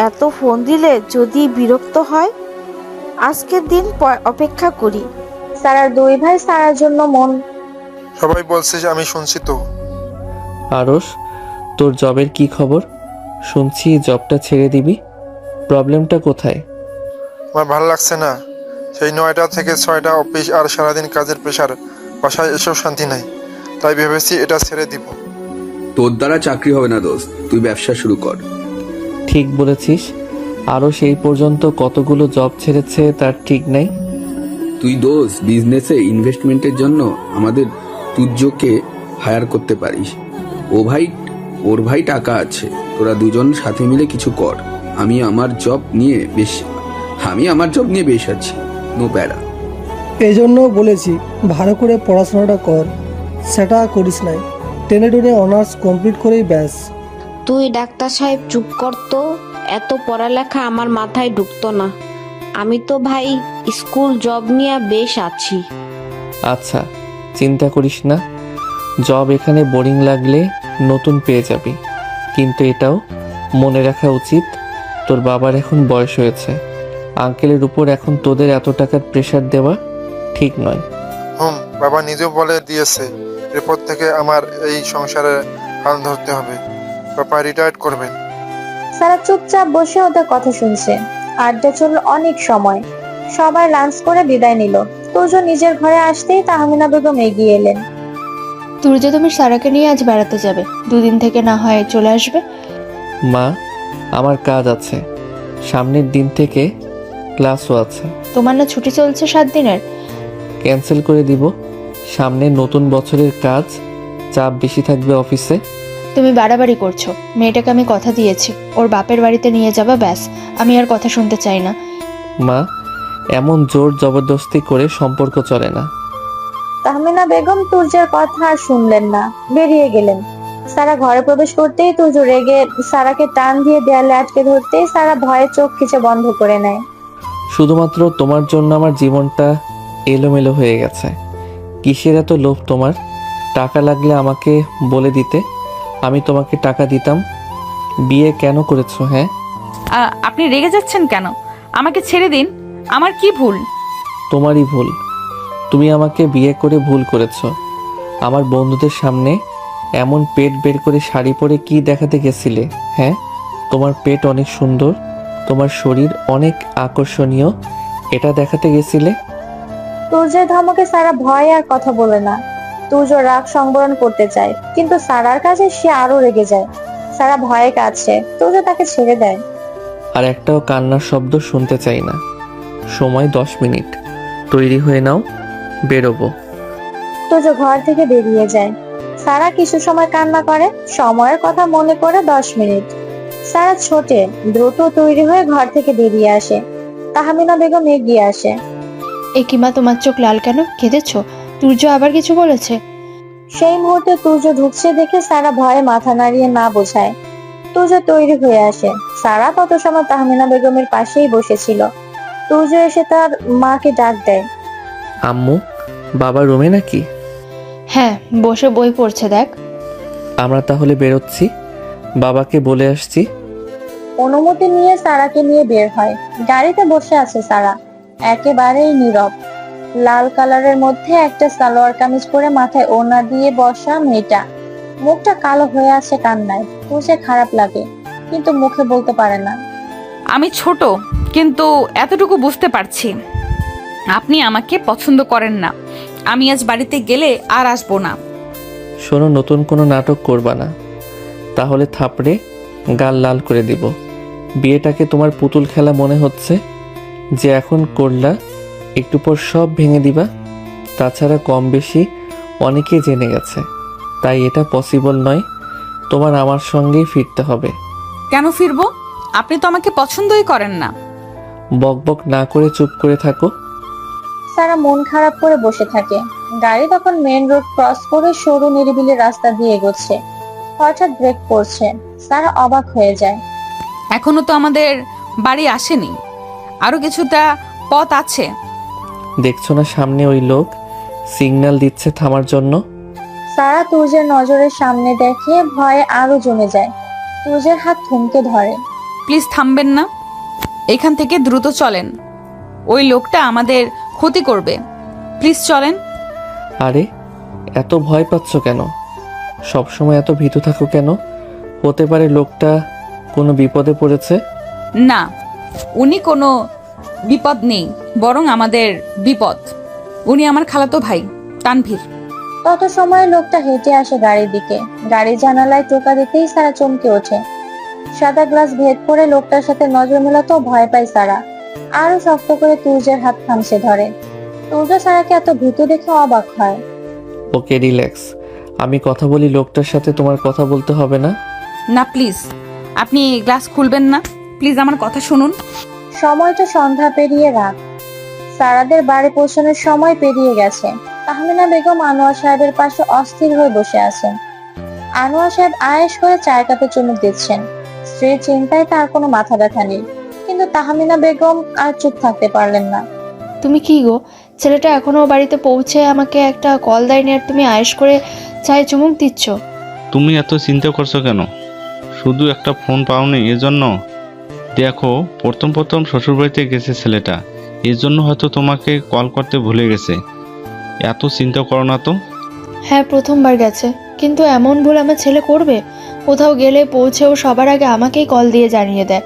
এত ফোন দিলে যদি বিরক্ত হয়, আজকের দিন অপেক্ষা করি। সারার দুই ভাই সারার জন্য মন। সবাই বলছে যে আমি শুনছি তো। আরস, তোর জবের কি খবর? শুনছি জবটা ছেড়ে দিবি, প্রবলেমটা কোথায়? আমার ভালো লাগছে না। সেই 9টা থেকে 6টা অফিস আর সারাদিন কাজের প্রেশার, বাসায় এসেও শান্তি নাই। তাই ভেবেছি এটা ছেড়ে দিব। তোর দ্বারা চাকরি হবে না দোস্ত, তুই ব্যবসা শুরু কর। ঠিক বলেছিস। আরও সেই পর্যন্ত কতগুলো জব ছেড়েছে তার ঠিক নেই। তুই দোস্ত বিজনেসে ইনভেস্টমেন্টের জন্য আমাদের তুজ্জকে হায়ার করতে পারিস। ওর ভাই টাকা আছে, তোরা দুজন সাথে মিলে কিছু কর। আমি আমার জব নিয়ে বেশ আছি, নো প্যারা। এই জন্য বলেছি ভালো করে পড়াশোনাটা কর, সেটা করিস নাই। টেনে টুনে অনার্স কমপ্লিট করেই ব্যাস। তুই ডাক্তার সাহেব চুপ কর তো, এত পড়ালেখা আমার মাথায় ঢুকতো না। আমি তো ভাই স্কুল জব নিয়ে বেশ আছি। আচ্ছা, চিন্তা করিস না, জব এখানে বোরিং লাগলে নতুন পেয়ে যাবি। কিন্তু এটাও মনে রাখা উচিত, তোর বাবার এখন বয়স হয়েছে। আঙ্কেলের উপর এখন তোদের এত টাকার প্রেশার দেওয়া ঠিক নয়। বাবা নিজেও বলে দিয়েছে এরপর থেকে আমার এই সংসারে হাল ধরতে হবে। বাবা রিটায়ার্ড করবেন। সারা চুপচাপ বসে ওদের কথা শুনছে। আড্ডা চলল অনেক সময়। সবাই লাঞ্চ করে বিদায় নিল। তুর্য নিজের ঘরে আসতেই তাহমিনা বেগম এগিয়ে এলেন। তুর্য, তুমি সারাকে নিয়ে আজ বেড়াতে যাবে, দুদিন থেকে না হয় চলে আসবে। মা, আমার কাজ আছে, সামনের দিন থেকে ক্লাসও আছে। তোমার না ছুটি চলছে 7 দিনের? ক্যান্সেল করে দিব। সামনে নতুন বছরের কাজ, চাপ বেশি থাকবে অফিসে। তুমি বাড়াবাড়ি করছো। মেয়েটাকে আমি কথা দিয়েছি, ওর বাপের বাড়িতে নিয়ে যাবা, ব্যাস। আমি আর কথা শুনতে চাই না। মা, এমন জোর জবরদস্তি করে সম্পর্ক চলে না। তাহমিনা বেগম তুর্যের কথা আর শুনলেন না, বেরিয়ে গেলেন। সারা ঘরে প্রবেশ করতেই তুর্য রেগে সারাকে টান দিয়ে দেয়ালে আটকে ধরতেই সারা ভয়ে চোখ খিচে বন্ধ করে নেয়। শুধুমাত্র তোমার জন্য আমার জীবনটা এলোমেলো হয়ে গেছে। কিসের এত লোভ তোমার? টাকা লাগলে আমাকে বলে দিতে, আমি তোমাকে টাকা দিতাম। বিয়ে কেন করেছো? হ্যাঁ, আপনি রেগে যাচ্ছেন কেন? আমাকে ছেড়ে দিন। আমার কি ভুল? তোমারই ভুল। তুমি আমাকে বিয়ে করে ভুল করেছো। আমার বন্ধুদের সামনে এমন পেট বের করে শাড়ি পরে কি দেখাতে গেছিলে? হ্যাঁ, তোমার পেট অনেক সুন্দর, তোমার শরীর অনেক আকর্ষণীয়, এটা দেখাতে গেছিলে। তুর্যের ধমকে সারা ভয় আর কথা বলে না। তুর্য রাগ সংবরণ করতে চায়, কিন্তু সারার কাছে সে আরো রেগে যায়। সারা ভয়ে কাঁদছে, তুর্য তাকে ছেড়ে দেয়। আর একটাও কান্নার শব্দ শুনতে চাই না। সময় 10 মিনিট, তৈরি হয়ে নাও, বেরোবো। তুর্য ঘর থেকে বেরিয়ে যায়। সারা কিছু সময় কান্না করে, সময়ের কথা মনে করে 10 মিনিট। সারা ছোটে দ্রুত তৈরি হয়ে ঘর থেকে বেরিয়ে আসে। তাহমিনা বেগম এগিয়ে আসে। এ কিমা, তোমার চোখ লাল কেন? কেঁদেছো? তুর্য আবার কিছু বলেছে? সেই মুহূর্তে তুর্য ঢুকছে দেখে সারা ভয়ে মাথা নাড়িয়ে না বোঝায়। তুর্য তৈরি হয়ে আসে। সারা তত সময় তাহমিনা বেগমের পাশেই বসেছিল। তুর্য এসে তার মাকে ডাক দেয়। আম্মু, বাবা রুমে নাকি? হ্যাঁ, বসে বই পড়ছে দেখ। আমরা তাহলে বেরোচ্ছি, বাবাকে বলে আসছি। অনুমতি নিয়ে সারাকে নিয়ে বের হয়। গাড়িতে বসে আছে সারা, একেবারেই নীরব। লাল কালারের মধ্যে একটা সালোয়ার কামিজ পরে মাথায় ওড়না দিয়ে বসা মেয়েটা। মুখটা কালো হয়ে আছে কান্নায়। তুষে খারাপ লাগে, কিন্তু মুখে বলতে পারে না। আমি ছোট, কিন্তু এতটুকু বুঝতে পারছি আপনি আমাকে পছন্দ করেন না। আমি আজ বাড়িতে গেলে আর আসবো না। শোনো, নতুন কোনো নাটক করবা না, তাহলে থাপড়ে গাল লাল করে দিব। বিয়েটাকে তোমার পুতুল খেলা মনে হচ্ছে যে এখন করলা, একটু পর সব ভেঙে দিবা। তাছাড়া কম বেশি অনেকেই জেনে গেছে, তাই এটা পসিবল নয়। তোমার আমার সঙ্গেই ফিরতে হবে। কেন ফিরবো? আপনি তো আমাকে পছন্দই করেন না। বকবক না করে চুপ করে থাকো। সারা মন খারাপ করে বসে থাকে। গাড়ি তখন মেন রোড ক্রস করে সরু নিরিবিলি রাস্তা দিয়ে এগোচ্ছে। হঠাৎ ব্রেক পড়ছে। সারা অবাক হয়ে যায়। এখনো তো আমাদের বাড়ি আসেনি, আরো কিছুটা পথ আছে। দেখছো না সামনে ওই লোক সিগন্যাল দিচ্ছে থামার জন্য? সারা তুর্যের নজরের সামনে দেখে ভয়ে আরো জমে যায়। তুর্যের হাত থমকে ধরে। প্লিজ থামবেন না, এখান থেকে দ্রুত চলেন। ওই লোকটা আমাদের ক্ষতি করবে। প্লিজ চলেন। আরে, এত ভয় পাচ্ছ কেন? সবসময় এত ভীতু থাকো কেন? হতে পারে লোকটা কোনো বিপদে পড়েছে। না, উনি কোনো বিপদ নেই, বরং আমাদের বিপদ। উনি আমার খালাতো ভাই তানভীর। তত সময় লোকটা হেঁটে আসে গাড়ির দিকে। গাড়ির জানালায় টোকা দিতেই সারা চমকে ওঠে। সাদা গ্লাস ভেদ করে লোকটার সাথে নজর মেলাতেও ভয় পায় সারা। আরো শক্ত করে তুর্যের হাত খামছে ধরে। তুর্য সারাকে এত ভীতু দেখে অবাক হয়। ওকে, রিল্যাক্স, আমি কথা বলি। লোকটার সাথে তোমার কথা বলতে হবে না। না প্লিজ, আপনি গ্লাস খুলবেন না। প্লিজ আমার কথা শুনুন। সময়টা সন্ধ্যা পেরিয়ে রাত। সারাদের বাড়ি পৌঁছানোর সময় পেরিয়ে গেছে। তাহমিনা বেগম আনোয়ার সাহেবের পাশে অস্থির হয়ে বসে আছেন। আনোয়ার সাহেব আয়েশ করে চায়ের কাপে চুমুক দিচ্ছেন। স্ত্রীর চিন্তায় তার কোনো মাথা ব্যথা নেই, কিন্তু তাহমিনা বেগম আর চুপ থাকতে পারলেন না। তুমি কি গো, ছেলেটা এখনো বাড়িতে পৌঁছে আমাকে একটা কল দেয়নি আর তুমি আয়েশ করে চায়ে চুমুক দিচ্ছ? তুমি এত চিন্তা করছো কেন? শুধু একটা ফোন পাওনি এজন্য? দেখো, প্রথম প্রথম শ্বশুরবাড়িতে গেছে ছেলেটা, এজন্য হয়তো তোমাকে কল করতে ভুলে গেছে। এত চিন্তা করো না তো। হ্যাঁ, প্রথমবার গেছে, কিন্তু এমন ভুল আমার ছেলে করবে? কোথাও গেলে পৌঁছেও সবার আগে আমাকেই কল দিয়ে জানিয়ে দেয়।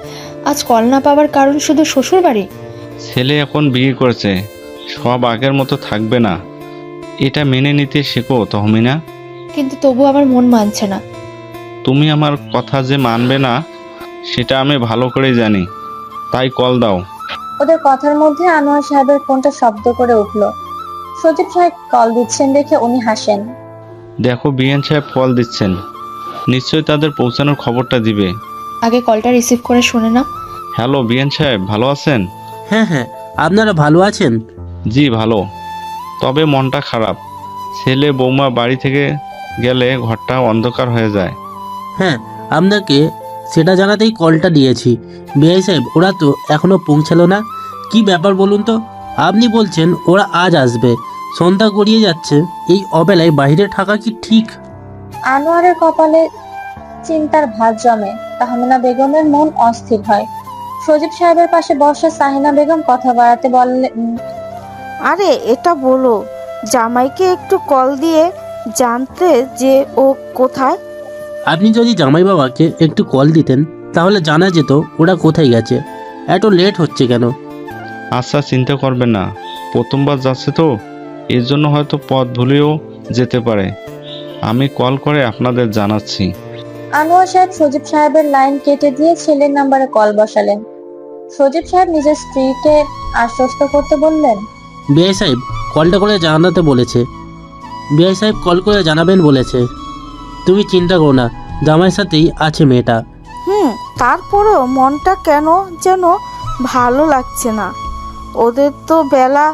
আজ কল না পাওয়ার কারণ শুধু শ্বশুর বাড়ি? ছেলে এখন বিয়ে করেছে, সব আগের মতো থাকবে না, এটা মেনে নিতে শেখো তহমিনা। কিন্তু তবু আমার মন মানছে না। তুমি আমার কথা যে মানবে না সেটা আমি ভালো করেই জানি, তাই কল দাও। ওদের কথার মধ্যে আনোয়ার সাহেবের ফোনটা শব্দ করে উঠল। সজীব সাহেব কল দিচ্ছেন দেখে উনি হাসেন। দেখো, বিএন সাহেব কল দিচ্ছেন, নিশ্চয়ই তাদের পৌঁছানোর খবরটা দিবে। আগে কলটা রিসিভ করে শুনে নাও। হ্যালো বিএন সাহেব, ভালো আছেন? হ্যাঁ হ্যাঁ, আপনারা ভালো আছেন? জি ভালো, তবে মনটা খারাপ। ছেলে বৌমা বাড়ি থেকে গেলে ঘরটা অন্ধকার হয়ে যায়। হ্যাঁ, আপনাকে সেটা জানাতেই কলটা দিয়েছি। বিআই সাহেব, ওরা তো এখনো পৌঁছালো না, কি ব্যাপার বলুন তো? আপনি বলছেন ওরা আজ আসবে, সন্ধ্যা গড়িয়ে যাচ্ছে, এই অবেলায় বাইরে থাকা কি ঠিক? আনোয়ারের কপালে চিন্তার ভাঁজ জমে। তাহমিনা বেগমের মন অস্থির হয়। সজীব সাহেবের পাশে বসা সাহিনা বেগম কথা বাড়াতে বললেন, আরে এটা বলো, জামাইকে একটু কল দিয়ে জানতে যে ও কোথায়। আপনি যদি জামাই বাবাকে একটু কল দিতেন তাহলে জানা যেত ওরা কোথায় গেছে। এত লেট হচ্ছে কেন? আচ্ছা, চিন্তা করবেন না, প্রথমবার যাচ্ছে তো, এর জন্য হয়তো পথ ভুলেও যেতে পারে। আমি কল করে আপনাদের জানাচ্ছি। আনোয়ার সাহেব সজীব সাহেবের লাইন কেটে দিয়ে ছেলের নাম্বারে কল বসালেন। সজীব সাহেব নিজের স্ত্রীকে আশ্বস্ত করতে বললেন, বিআই সাহেব কলটা করে জানাতে বলেছে। বিআই সাহেব কল করে জানাবেন বলেছে। তুমি চিন্তা করো না, জামাইয়ের সাথেই আছে মেয়েটা। তারপরেও মনটা কেন যেন ভালো লাগছে না। ওদের তো বেলা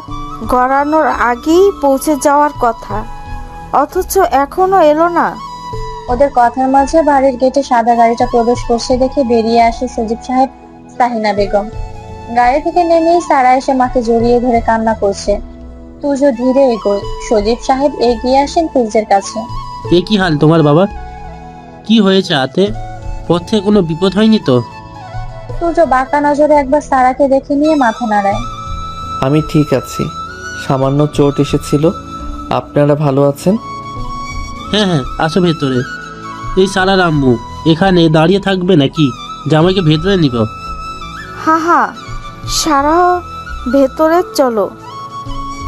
গড়ানোর আগেই পৌঁছে যাওয়ার কথা, অথচ এখনো এলো না। ওদের কথার মাঝে বাড়ির গেটে সাদা গাড়িটা প্রবেশ করছে দেখে বেরিয়ে আসে সজীব সাহেব, সাহিনা বেগম। গাড়ি থেকে নেমেই সারা এসে মাকে জড়িয়ে ধরে কান্না করছে। তুজ ধীরে এগোয়। সজীব সাহেব এগিয়ে আসেন তুজের কাছে। এ কি হাল তোমার বাবা? কি হয়েছে হাতে? পথে কোনো বিপদ হয়নি তো? তুজ বাঁকা নজরে একবার সারাকে দেখে নিয়ে মাথা নাড়ায়। আমি ঠিক আছি, সামান্য চোট এসেছিল। আপনারা ভালো আছেন? হ্যাঁ হ্যাঁ, আসো ভেতরে। এই সারার আম্মু এখানে দাঁড়িয়ে থাকবে নাকি? জামাইকে ভেতরে নিব। হা সারা, ভেতরে চলো,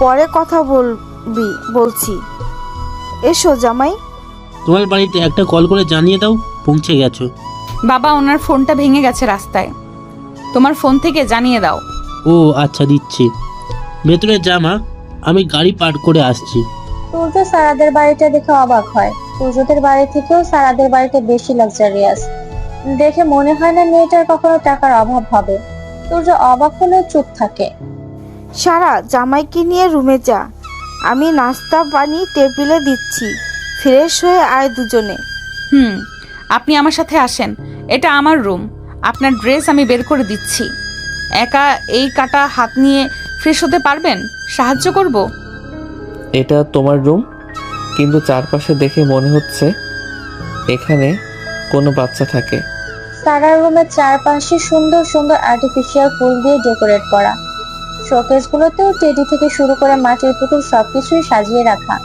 পরে কথা বলছি। এসো জামাই। তোমার বাড়িতে একটা কল করে জানিয়ে দাও পৌঁছে গেছো। বাবা, ওনার ফোনটা ভেঙে গেছে রাস্তায়, তোমার ফোন থেকে জানিয়ে দাও। ও আচ্ছা, দিচ্ছি। ভেতরে জামা, আমি গাড়ি পার্ক করে আসছি। তুজ সারাদের বাড়িটা দেখে অবাক হয়। তুজদের বাড়ি থেকেও সারাদের বাড়িটা বেশি লাক্সারিয়াস। দেখে মনে হয় না মেয়েটার কখনো টাকার অভাব হবে। তুজ অবাক হলেও চুপ থাকে। সারা, জামাইকে নিয়ে রুমে যা, আমি নাস্তা পানি টেবিলে দিচ্ছি, ফ্রেশ হয়ে আয় দুজনে। আপনি আমার সাথে আসেন, এটা আমার রুম। আপনার ড্রেস আমি বের করে দিচ্ছি। একা এই কাটা হাত নিয়ে ফ্রেশ হতে পারবেন? সাহায্য করব? এটা তোমার রুম, কিন্তু চারপাশে দেখে মনে হচ্ছে এখানে কোনো বাচ্চা থাকে। সারার রুমের চারপাশে সুন্দর সুন্দর আর্টিফিশিয়াল ফুল দিয়ে ডেকোরেট করা। শোকেস গুলোতেও টেডি থেকে শুরু করে মাটির পুতুল সবকিছুই সাজিয়ে রাখা।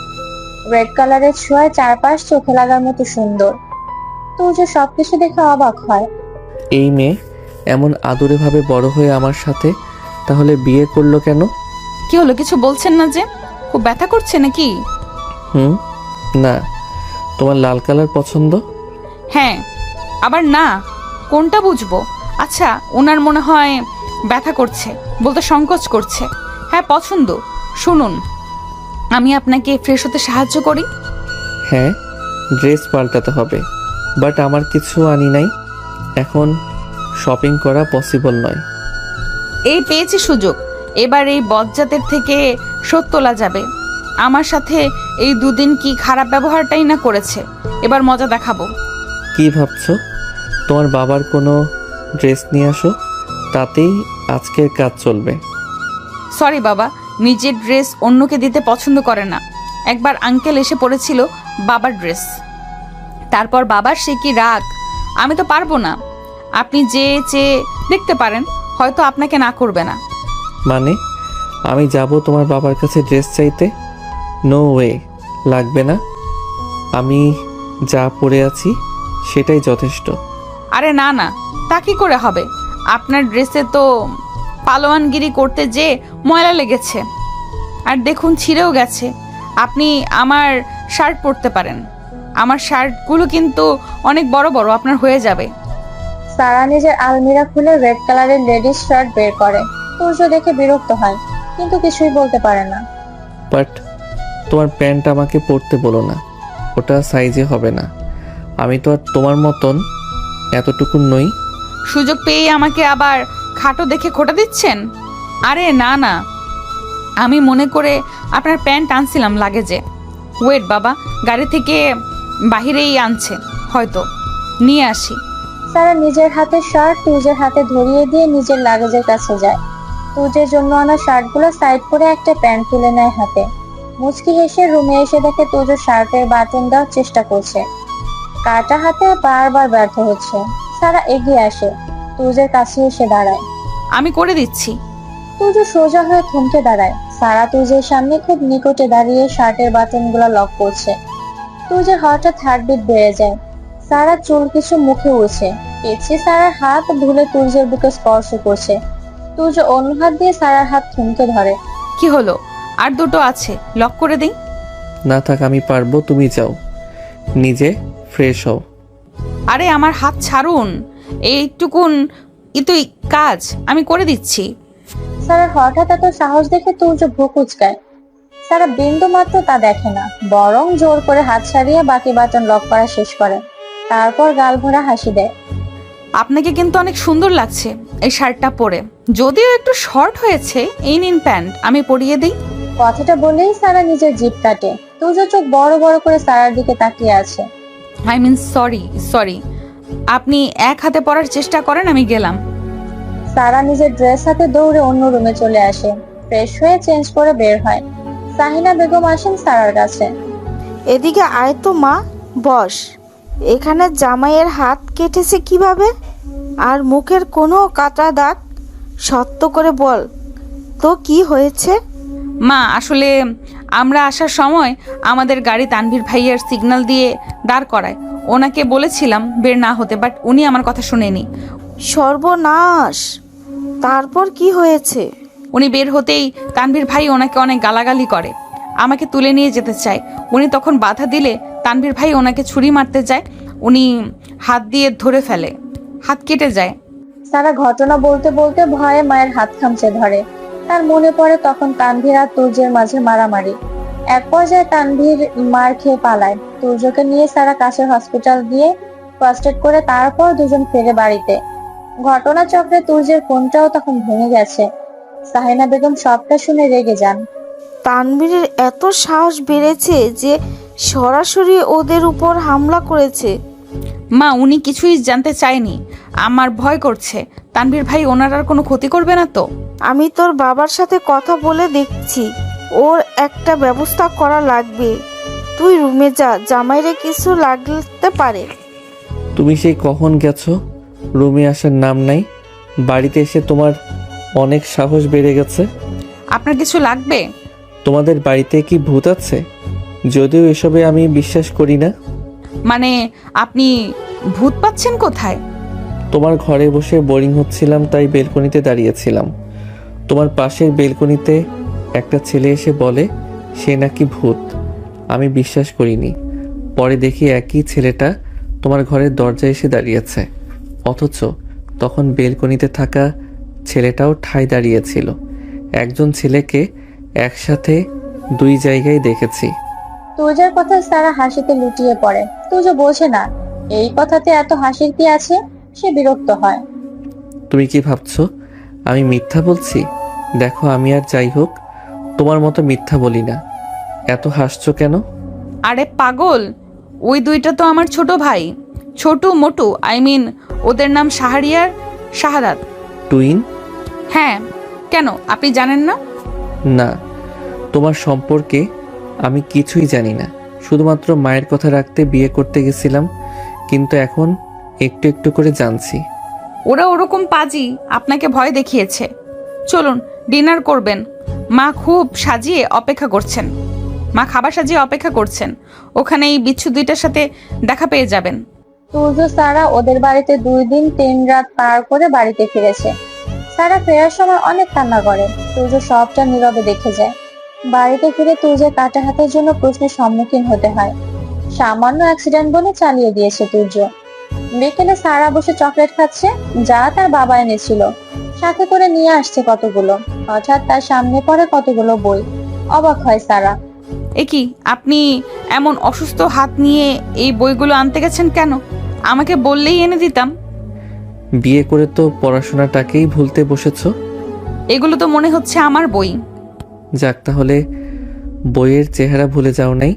রেড কালারের ছোঁয়ায় চারপাশ চোখে লাগার মতো সুন্দর। তুজ সবকিছু দেখে অবাক হয়। এই মেয়ে এমন আদুরে ভাবে বড় হয়ে আমার সাথে তাহলে বিয়ে করলো কেন? কি হলো, কিছু বলছেন না যে? খুব ব্যথা করছে নাকি? না। তোমার লাল কালার পছন্দ? হ্যাঁ, আবার না, কোনটা বুঝবো? আচ্ছা, ওনার মনে হয় ব্যথা করছে, বলতে সংকোচ করছে। হ্যাঁ, পছন্দ। শুনুন, আমি আপনাকে ফ্রেশ হতে সাহায্য করি। হ্যাঁ, ড্রেস পাল্টাতে হবে, বাট আমার কিছু আনি নাই। এখন শপিং করা পসিবল নয়। এই পেয়েছি সুযোগ, এবার এই বজ্জাতের থেকে শোধ তোলা যাবে। আমার সাথে এই দুদিন কি খারাপ ব্যবহারটাই না করেছে, এবার মজা দেখাবো। কি ভাবছো? তোমার বাবার কোনো ড্রেস নিয়ে আসো, তাতেই আজকের কাজ চলবে। সরি বাবা, নিজের ড্রেস অন্যকে দিতে পছন্দ করে না। একবার আঙ্কেল এসে পড়েছিল বাবার ড্রেস, তারপর বাবার সে কি রাগ। আমি তো পারবো না। আপনি যে চেয়ে দেখতে পারেন, হয়তো আপনাকে না করবে না। মানে আমি যাব তোমার বাবার কাছে ড্রেস চাইতে? নো ওয়ে, লাগবে না। আমি যা পরে আছি সেটাই যথেষ্ট। আরে না না, তা কি করে হবে? আপনার ড্রেসে তো পালোয়ানগিরি করতে যে ময়লা লেগেছে, আর দেখুন ছিঁড়েও গেছে। আপনি আমার শার্ট পরতে পারেন, আমার শার্টগুলো কিন্তু অনেক বড় বড়, আপনার হয়ে যাবে। সারা নিজের আলমিরা খুলে রেড কালারের লেডিস শার্ট বের করে। তুজ দেখে বিরক্ত হয়, কিন্তু কিছুই বলতে পারে না। বাট তোমার প্যান্ট আমাকে পরতে বলো না, ওটা সাইজে হবে না। আমি তো আর তোমার মতন এতটুকু নই। সুযোগ পেয়ে আমাকে আবার খাটো দেখে খোটা দিচ্ছেন? আরে না না, আমি মনে করে আপনার প্যান্ট আনছিলাম লাগেজে। ওয়েট বাবা, গাড়ি থেকে বাহিরেই আনছে হয়তো, নিয়ে আসি। সারা নিজের হাতে শার্ট তুজের হাতে ধরিয়ে দিয়ে নিজের লাগেজের কাছে যায়। তুজের জন্য আনা শার্টগুলো সাইড করে একটা প্যান্ট তুলে নেয় হাতে। মুচকি হেসে রুমে এসে দেখে তুজো শার্টের বাটন দেওয়ার চেষ্টা করছে, কাটা হাতে বারবার ব্যর্থ হচ্ছে। সারা এগিয়ে আসে, তুজের কাছে এসে দাঁড়ায়। আমি করে দিচ্ছি। তুজো সোজা হয়ে থমকে দাঁড়ায়। সারা তুজের সামনে খুব নিকটে দাঁড়িয়ে শার্টের বাটনগুলো লক করছে। তুজের হঠাৎ হার্টবিট বেড়ে যায়। সারা চুল কিছু মুখে উঠছে। পেছে সারার হাত ভুলে তুজের বুকে স্পর্শ করছে। তুজো অন্য হাত দিয়ে সারার হাত থমকে ধরে। কি হলো? আর দুটো আছে, লক করে দিই। না থাক, আমি পারবো, তুমি যাও, নিজে ফ্রেশ হও। আরে আমার হাত ছাড়ুন, এইটুকুন ইতুই কাজ আমি করে দিচ্ছি। সারার হঠাৎ এত সাহস দেখে তুজো ভ্রু কুঁচকায়। সারা বিন্দু মাত্র তা দেখে না, বরং জোর করে হাত ছাড়িয়ে বাকি বাটন লক করা শেষ করে। তারপর গাল ভরা হাসি দেয়। আপনাকে কিন্তু অনেক সুন্দর লাগছে এই শার্টটা পরে, যদিও একটু শর্ট হয়েছে। এই নিন প্যান্ট, আমি পরিয়ে দিই। কথাটা বলেই সারা নিজের জিভ কাটে। তুজো চোখ বড় বড় করে সারার দিকে তাকিয়ে আছে। আই মিন সরি, আপনি এক হাতে পরার চেষ্টা করেন, আমি গেলাম। সারা নিজের ড্রেস হাতে দৌড়ে অন্য রুমে চলে আসে। ফ্রেশ হয়ে চেঞ্জ করে বের হয়। সাহিনা বেগম আসেন সারার কাছে। এদিকে আয় তো মা, বস। এখানে জামাইয়ের হাত কেটেছে কিভাবে? আর মুখের কোনো কাটা দাগ? সত্য করে বল তো, কি হয়েছে? মা, আসলে আমরা আসার সময় আমাদের গাড়ি তানভীর ভাইয়ার সিগন্যাল দিয়ে দাঁড় করায়। ওনাকে বলেছিলাম বের না হতে, বাট উনি আমার কথা শুনেনি। সর্বনাশ! তারপর কি হয়েছে? উনি বের হতেই তানভীর ভাই ওনাকে অনেক গালাগালি করে, আমাকে তুলে নিয়ে যেতে চায়। উনি তখন বাধা দিলে তানভীর ভাই ওনাকে ছুরি মারতে যায়। উনি হাত দিয়ে ধরে ফেলে, হাত কেটে যায়। সারা ঘটনা বলতে বলতে ভয়ে মায়ের হাত খামচে ধরে। তার মনে পড়ে তখন তানভীর আর তুর্যের মাঝে মারামারি। এক পর্যায়ে তানভীর মার খেয়ে পালায়। তুর্যকে নিয়ে সারা কাছের হসপিটাল গিয়ে ফার্স্ট এড করে তারপর দুজন ফিরে বাড়িতে। ঘটনাচক্রে তুর্যের ফোনটাও তখন ভেঙে গেছে। সাহিনা বেগম সবটা শুনে রেগে যান। তানভীরের এত সাহস বেড়েছে যে সরাসরি ওদের উপর হামলা করেছে। মা, উনি কিছুই জানতে চায়নি। আমার ভয় করছে তানভীর ভাই ওনার আর কোনো ক্ষতি করবে না তো। আমি তোর বাবার সাথে কথা বলে দেখছি, ওর একটা ব্যবস্থা করা লাগবে। তুই রুমে যা, জামাইরে কিছু লাগতে পারে। তুমি সেই কখন গেছো? রুমে আসার নাম নাই। বাড়িতে এসে তোমার অনেক সাহস বেড়ে গেছে। আপনার কিছু লাগবে? তোমাদের বাড়িতে কি ভূত আছে? যদিও এসবে আমি বিশ্বাস করি না। মানে আপনি ভূত পাচ্ছেন কোথায়? তোমার ঘরে বসে বোরিং হচ্ছিলাম, তাই বেলকনিতে দাঁড়িয়েছিলাম। তোমার পাশের বেলকনিতে একটা ছেলে এসে বলে সে নাকি ভূত। আমি বিশ্বাস করিনি। পরে দেখি একই ছেলেটা তোমার ঘরের দরজায় এসে দাঁড়িয়েছে, অথচ তখন বেলকনিতে থাকা ছেলেটাও ঠায় দাঁড়িয়েছিল। একজন ছেলেকে একসাথে দুই জায়গায় দেখেছি। তুর্যের কথা সারা হাসিতে লুটিয়ে পড়ে। তুর্য বোঝে না এই কথাতে এত হাসির কি আছে। সে বিরক্ত হয়। তুমি কি ভাবছো আমি মিথ্যা বলছি? দেখো, আমি আর যাই হোক তোমার মতো মিথ্যা বলি না। এত হাসছো কেন? আরে পাগল, ওই দুইটা তো আমার ছোট ভাই, ছোটু মোটু। আই মিন ওদের নাম শাহরিয়ার শাহাদাত। টুইন? হ্যাঁ, কেন আপনি জানেন না? না, তোমার সম্পর্কে আমি কিছুই জানি না। শুধুমাত্র মায়ের কথা রাখতে বিয়ে করতে গেছিলাম, কিন্তু এখন একটু একটু করে জানছি। ওরা ওরকম পাজি আপনাকে ভয় দেখিয়েছে। চলুন ডিনার করবেন। মা খুব সাজিয়ে অপেক্ষা করছেন। মা খাবার সাজিয়ে অপেক্ষা করছেন। ওখানে এই বিচ্ছু দুইটার সাথে দেখা পেয়ে যাবেন। তুর্য সারা ওদের বাড়িতে 2 দিন 3 রাত পার করে বাড়িতে ফিরেছে। সারা ফেরার সময় অনেক কান্না করে। তুর্য সবটা নীরবে দেখে যায়। বাড়িতে ফিরে তুর্যের কাটা হাতের জন্য প্রশ্নের সম্মুখীন হতে হয়। সামান্য অ্যাক্সিডেন্ট বলে চালিয়ে দিয়েছে তুর্য। বিকেলে সারা বসে চকলেট খাচ্ছে, যা তার বাবা এনেছিল। সাথে করে নিয়ে আসছে কতগুলো। হঠাৎ তার সামনে পড়ে কতগুলো বই। অবাক হয় সারা। এ কি, আপনি এমন অসুস্থ হাত নিয়ে এই বইগুলো আনতে গেছেন কেন? আমাকে বললেই এনে দিতাম। বিয়ে করে তো পড়াশোনাটাকেই ভুলতে বসেছো। এগুলো তো মনে হচ্ছে আমার বই। যাক, তাহলে বইয়ের চেহারা ভুলে যাও নাই?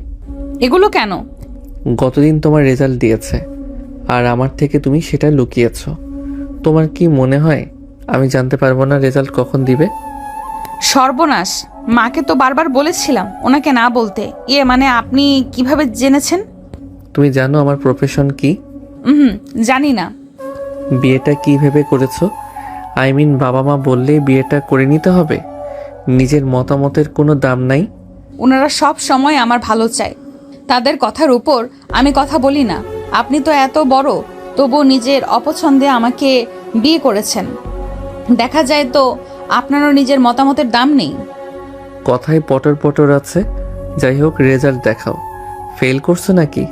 এগুলো কেন? গতদিন তোমার রেজাল্ট দিয়েছে, আর আমার থেকে তুমি সেটা লুকিয়েছো। তোমার কি মনে হয় আমি জানতে পারবো না রেজাল্ট কখন দিবে? সর্বনাশ, মাকে তো বারবার বলেছিলাম ওনাকে না বলতে। মানে আপনি কিভাবে জেনেছেন? তুমি জানো আমার প্রফেশন কি? জানি না। বিয়েটা কি ভেবে করেছো? আই মিন বাবা মা বললেই বিয়েটা করে নিতে হবে? নিজের মতামতের কোনো দাম নাই? ওনারা সব সময় আমার ভালো চায়, তাদের কথার উপর আমি কথা বলি না। আপনি তো এত বড়, তবু নিজের অপছন্দে আমাকে বিয়ে করেছেন। দেখা যায় তো আপনারও নিজের মতামতের দাম নেই। কথায় পটর পটর আছে। যাই হোক, রেজাল্ট দেখাও। ফেল করছো নাকি?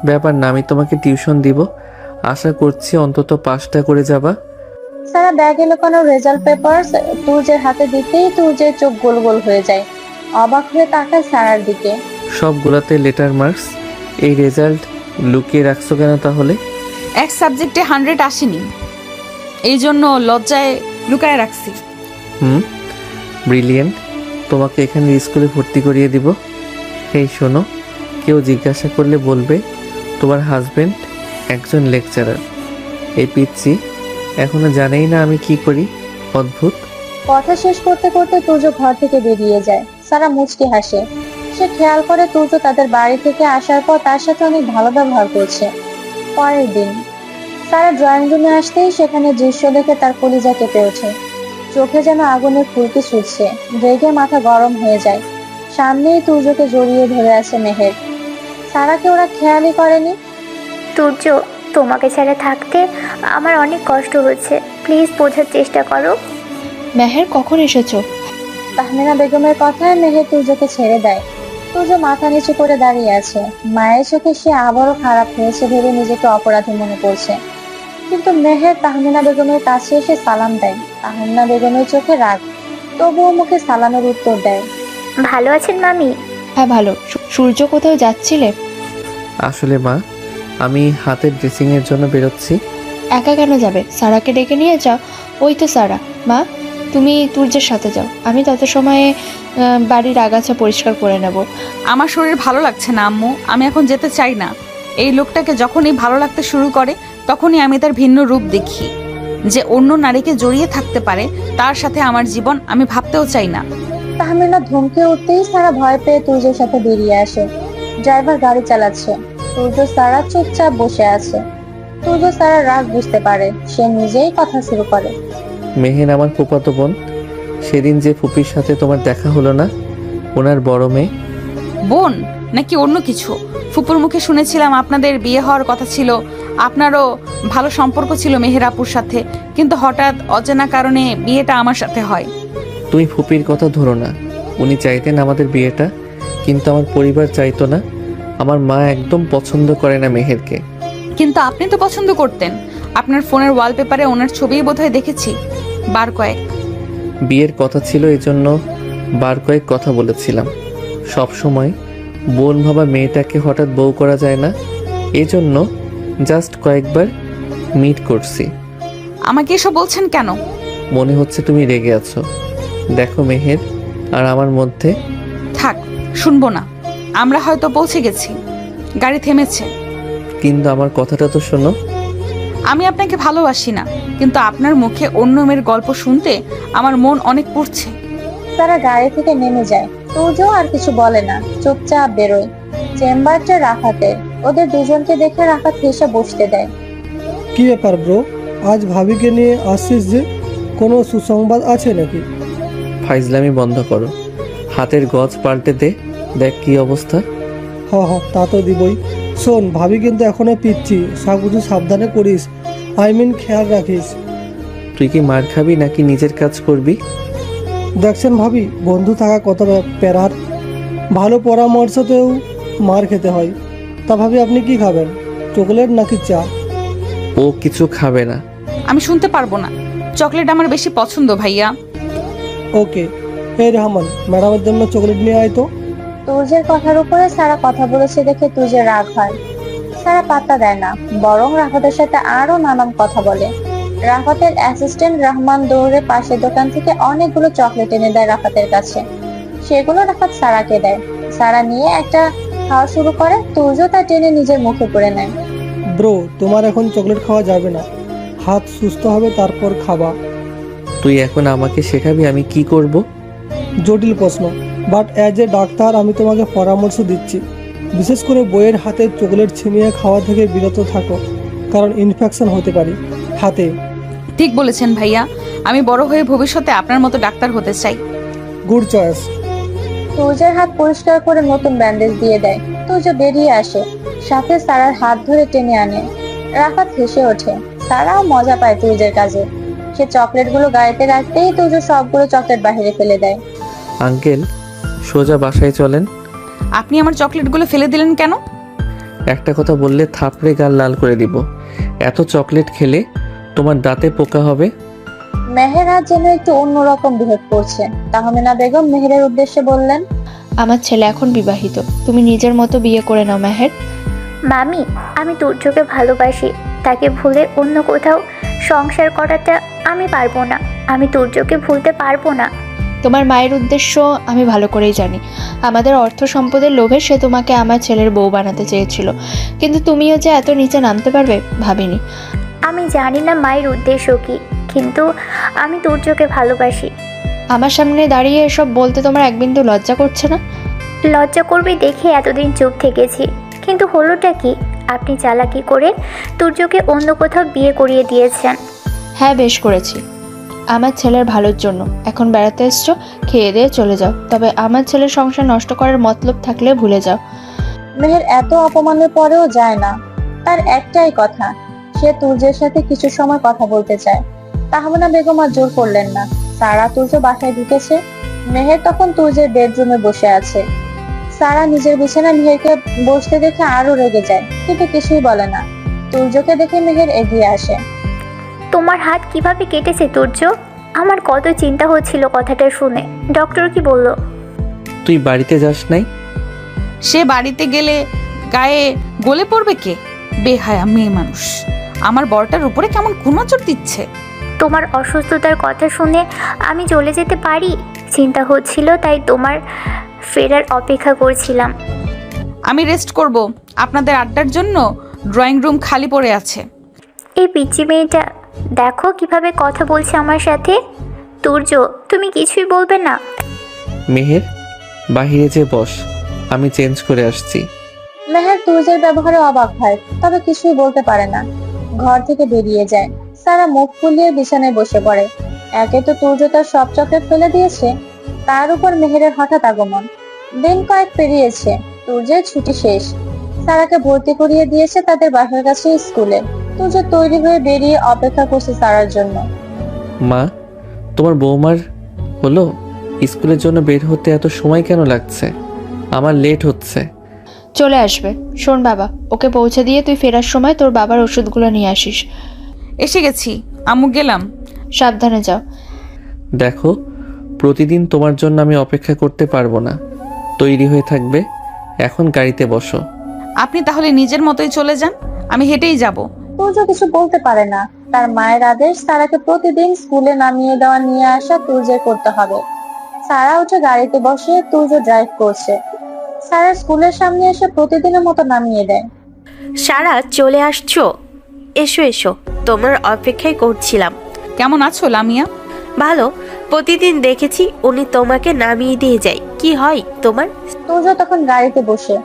ব্যাপার না, আমি তোমাকে টিউশন দিব। আশা করছি অন্তত 5টা করে যাবা। সারা ব্যাগে লুকানো রেজাল্ট পেপার তুর্যের হাতে দিতেই তুর্যের চোখ গোল গোল হয়ে যায়। অবাক হয়ে তাকায় সারার দিকে। সবগুলাতে লেটার মার্কস। এই রেজাল্ট লুকিয়ে রাখছো কেন তাহলে? এক সাবজেক্টে 100 আসেনি, এই জন্য লজ্জায় লুকায় রাখছি। ব্রিলিয়েন্ট। তোমাকে এখানে স্কুলে ভর্তি করিয়ে দিব। এই শোনো, কেউ জিজ্ঞাসা করলে বলবে তোমার হাজবেন্ড একজন লেকচারার। এই পিচ্ছি এখনো জানেই না আমি কি করি। অদ্ভুত। কথা শেষ করতে করতে তুর্য ঘর থেকে বেরিয়ে যায়। সারা মুচকি হাসে। সে খেয়াল করে তুর্য তাদের বাড়ি থেকে আসার পর তার সাথে অনেক ভালো ব্যবহার করছে। পরের দিন সারা ড্রয়িং রুমে আসতেই সেখানে দৃশ্য দেখে তার কলিজা কেঁপে ওঠে। চোখে যেন আগুনের ফুলকি ছুটছে। রেগে মাথা গরম হয়ে যায়। সামনেই তুর্যকে জড়িয়ে ধরে আছে মেহের। সারাকে ওরা খেয়ালই করেনি। তুর্য, তোমাকে ছেড়ে থাকতে আমার অনেক কষ্ট হচ্ছে, প্লিজ বোঝার চেষ্টা করো। মেহের, কখন এসেছো? তাহমিনা বেগমের কথায় মেহের তুর্যকে ছেড়ে দেয়। তুর্য মাথা নিচু করে দাঁড়িয়ে আছে। মায়ের চোখে সে আবারও খারাপ হয়েছে ভেবে নিজেকে অপরাধী মনে করছে। কিন্তু মেহের তাহমিনা বেগমের কাছে এসে সালাম দেয়। তাহমিনা বেগমের চোখে রাগ, তবুও মুখে সালামের উত্তর দেয়। ভালো আছেন মামি? হ্যাঁ ভালো। সূর্য, কোথাও যাচ্ছিলে? আসলে মা, আমি হাতের ড্রেসিংয়ের জন্য বেরোচ্ছি। একা কেন যাবে? সারাকে ডেকে নিয়ে যাও। ওই তো সারা। মা, তুমি তুর্যের সাথে যাও, আমি তত সময়ে বাড়ির আগাছা পরিষ্কার করে নেব। আমার শরীর ভালো লাগছে না আম্মু, আমি এখন যেতে চাই না। এই লোকটাকে যখনই ভালো লাগতে শুরু করে তখনই আমি তার ভিন্ন রূপ দেখি। যে অন্য নারীকে জড়িয়ে থাকতে পারে তার সাথে আমার জীবন আমি ভাবতেও চাই না। তাহমিনা ধমকে উঠতেই সারা ভয় পেয়ে তুর্যের সাথে বেরিয়ে আসে। ড্রাইভার গাড়ি চালাচ্ছে। তুর্য সারা চুপচাপ বসে আছে। তুর্য সারা রাগ বুঝতে পারে। সে নিজেই কথা শুরু করে। মেহের আমার ফুফাতো বোন। সেদিন যে ফুপির সাথে তোমার দেখা হলো না, ওনার বড় মেয়ে। বোন নাকি অন্য কিছু? ফুপুর মুখে শুনেছিলাম আপনাদের বিয়ে হওয়ার কথা ছিল, আপনারও ভালো সম্পর্ক ছিল মেহের আপুর সাথে, কিন্তু হঠাৎ অজানা কারণে বিয়েটা আমার সাথে হয়। তুমি ফুপির কথা ধরো না। উনি চাইতেন আমাদের বিয়েটা, কিন্তু আমার পরিবার চাইতো না। আমার মা একদম পছন্দ করে না মেহেরকে। কিন্তু আপনি তো পছন্দ করতেন। আপনার ফোনের ওয়ালপেপারে ওনার ছবিই বোধহয় দেখেছি বার কয়েক। বিয়ের কথা ছিল, এজন্য বার কয়েক কথা বলেছিলাম। সব সময় বোন ভাবা মেয়েটাকে হঠাৎ বউ করা যায় না, এজন্য জাস্ট কয়েকবার মিট করছি। আমাকে এসব বলছেন কেন? মনে হচ্ছে তুমি রেগে আছো। দেখো মেহের আর আমার মধ্যে। থাক, শুনবো না। আমরা হয়তো পৌঁছে গেছি, গাড়ি থেমেছে। কিন্তু আমার কথাটা তো শোনো। আমি আপনাকে ভালোবাসি না, কিন্তু আপনার মুখে অন্য মেয়ের গল্প শুনতে আমার মন অনেক পুড়ছে। তারা গাড়ি থেকে নেমে যায়। তুর্য আর কিছু বলে না, চুপচাপ বেরোয়। চেম্বারটা রাখাতে। ওদের দুজনকে দেখে রাখাত হেসে বসতে দেয়। কি ব্যাপার ব্রো, আজ ভাবিকে নিয়ে আসছিস যে? কোনো সুসংবাদ আছে নাকি? ফাইজলামি বন্ধ করো। হাতের গজ পাল্টে দে, দেখ কি অবস্থা। হ তা তো দিবই। শোন, ভাবি কিন্তু এখনো পিচ্ছি, সব কিছু সাবধানে করিস। আই মিন খেয়াল রাখিস। তুই কি মার খাবি নাকি নিজের কাজ করবি? দেখছেন ভাবি, বন্ধু থাকা কত প্যারার। ভালো পরামর্শতেও মার খেতে হয়। তা ভাবি, আপনি কি খাবেন, চকলেট নাকি চা? ও কিছু খাবে না। আমি শুনতে পারবো না। চকলেট আমার বেশি পছন্দ ভাইয়া। ওকে। এই রহমান, ম্যাডামের জন্য চকলেট নিয়ে আয় তো। তুর্যের কথার উপরে সারা কথা বলেছে দেখে তুর্যের রাগ হয়। সারা পাত্তা দেয় না, বরং রাফাতের সাথে আরো নানান কথা বলে। রাফাতের অ্যাসিস্ট্যান্ট রহমান দৌড়ে পাশের দোকান থেকে অনেকগুলো চকলেট এনে দেয় রাফাতের কাছে। সেগুলো রাফাত সারাকে দেয়। সারা নিয়ে একটা খাওয়া শুরু করে। তুর্য তা টেনে নিজের মুখে করে নেয়। ব্রো, তোমার এখন চকলেট খাওয়া যাবে না। হাত সুস্থ হবে তারপর খাবা। তুই এখন আমাকে শেখাবি আমি কি করব? জটিল প্রশ্ন, বাট অ্যাজ এ ডাক্তার আমি তোমাকে পরামর্শ দিচ্ছি, বিশেষ করে বইয়ের হাতে চকলেট ছিনিয়ে খাওয়া থেকে বিরত থাকো, কারণ ইনফেকশন হতে পারে হাতে। ঠিক বলেছেন ভাইয়া, আমি বড় হয়ে ভবিষ্যতে আপনার মতো ডাক্তার হতে চাই। Good choice. তুর্যের হাত পরিষ্কার করে নতুন ব্যান্ডেজ দিয়ে দেয়। তুর্য বেরিয়ে আসে, সাথে সারার হাত ধরে টেনে আনে। রাফাত হেসে ওঠে, সারাও মজা পায় তুর্যের কাজে। সে চকলেটগুলো গাড়িতে রাখতেই তুর্য সবগুলো চকলেট বাইরে ফেলে দেয়। আঙ্কেল, সোজা বাসায় চলেন। আপনি আমার চকলেটগুলো ফেলে দিলেন কেন? একটা কথা বললে থাপড়ে গাল লাল করে দিব। এত চকলেট খেলে তোমার দাঁতে পোকা হবে। মেহের হাত যেন একটু অন্যরকম বিহেভ করছে। তাহমিনা বেগম মেহেরের উদ্দেশ্যে বললেন, আমার ছেলে এখন বিবাহিত, তুমি নিজের মতো বিয়ে করে নাও মেহের। মামি, আমি তুর্যকে ভালোবাসি, তাকে ভুলে অন্য কোথাও সংসার করাটা আমি পারবো না। আমি তুর্যকে ভুলতে পারবো না। তোমার মায়ের উদ্দেশ্য আমি ভালো করেই জানি। আমাদের অর্থ সম্পদের লোভে সে তোমাকে আমার ছেলের বউ বানাতে চেয়েছিল, কিন্তু তুমিও যে এত নিচে নামতে পারবে ভাবিনি। আমি জানি না মায়ের উদ্দেশ্য কি, কিন্তু আমি তুর্যকে ভালোবাসি। আমার সামনে দাঁড়িয়ে এসব বলতে তোমার এক বিন্দু লজ্জা করছে না? লজ্জা করবে দেখে এতদিন চুপ থেকেছি, কিন্তু হলোটা কি? আপনি চালাকি করে তুর্যকে অন্য কোথাও বিয়ে করিয়ে দিয়েছেন। হ্যাঁ, বেশ করেছি, আমার ছেলের ভালোর জন্য। এখন বেড়াতে এসছো, খেয়ে দিয়ে চলে যাও। তবে আমার ছেলের সংসার নষ্ট করার মতলব থাকলে ভুলে যাও। মেহের এত অপমানের পরেও যায় না। তার একটাই কথা, সে তুর্যের সাথে কিছু সময় কথা বলতে চায়। তাহমিনা বেগম আর জোর করলেন না। সারা তুর্য বাসায় ঢুকেছে। মেহের তখন তুর্যের বেডরুমে বসে আছে। সারা নিজের বিছানায় মেহেরকে বসতে দেখে আরো রেগে যায়, কিন্তু কিছুই বলে না। তুর্যকে দেখে মেহের এগিয়ে আসে। তোমার হাত কিভাবে কেটেছে তুর্য? আমার কত চিন্তা হচ্ছিল কথাটা শুনে। ডক্টর কি বললো? তুই বাড়িতে যাস নাই? সে বাড়িতে গেলে গায়ে গলে পড়বে কে? বেহায়া মেয়ে মানুষ আমার বরটার উপরে কেমন কুনজর দিচ্ছে। তোমার অসুস্থতার কথা শুনে আমি চলে যেতে পারি চিন্তা হচ্ছিল, তাই তোমার ফেরার অপেক্ষা করছিলাম। আমি রেস্ট করব, আপনাদের আড্ডার জন্য ড্রয়িং রুম খালি পড়ে আছে। এই পিচ্চি মেয়েটা দেখো কিভাবে কথা বলছে আমার সাথে। তুর্য, তুমি কিছুই বলবে না? মেহের, বাহিরে যে বস, আমি চেঞ্জ করে আসছি। মেহের তুর্যের ব্যবহারে অবাক হয়, তবে কিছুই বলতে পারে না। ঘর থেকে বেরিয়ে যায়। সারা মুখ ফুলিয়ে বিছানায় বসে পড়ে। একে তো তুর্য তার সব চকলেট ফেলে দিয়েছে, তার উপর মেহেরের হঠাৎ আগমন। দিন কয়েক পেরিয়েছে, তুর্যের ছুটি শেষ। সারাকে ভর্তি করিয়ে দিয়েছে তাদের বাসার কাছে স্কুলে। তুর্য তৈরি হয়ে বেরিয়ে অপেক্ষা করছে সারার জন্য। মা, তোমার বৌমার হলো? স্কুলের জন্য বের হতে এত সময় কেন লাগছে? আমার লেট হচ্ছে। চলে আসবে। শোন বাবা, ওকে পৌঁছে দিয়ে তুই ফেরার সময় তোর বাবার ওষুধগুলো নিয়ে আসিস। এসে গেছি আম্মু, গেলাম। সাবধানে যাও। দেখো, প্রতিদিন তোমার জন্য আমি অপেক্ষা করতে পারবো না। তৈরি হয়ে থাকবে। এখন গাড়িতে বসো। আপনি তাহলে নিজের মতোই চলে যান, আমি হেঁটেই যাব। তুর্য কিছু বলতে পারে না। তার মায়ের আদেশ সারাকে প্রতিদিন স্কুলে নামিয়ে দেওয়া নিয়ে আসা তুর্যের করতে হবে। সারা উঠে গাড়িতে বসে, তুর্য ড্রাইভ করছে। সারা স্কুলের সামনে এসে প্রতিদিনের মতো নামিয়ে দেয়। সারা, চলে আসছো? এসো এসো, তোমার অপেক্ষায় করছিলাম। কেমন আছো লামিয়া? ভালো, প্রতিদিন দেখেছি উনি তোমাকে নামিয়ে দিয়ে যায়। কি হয় তোমার? তুর্য তখন গাড়িতে বসে।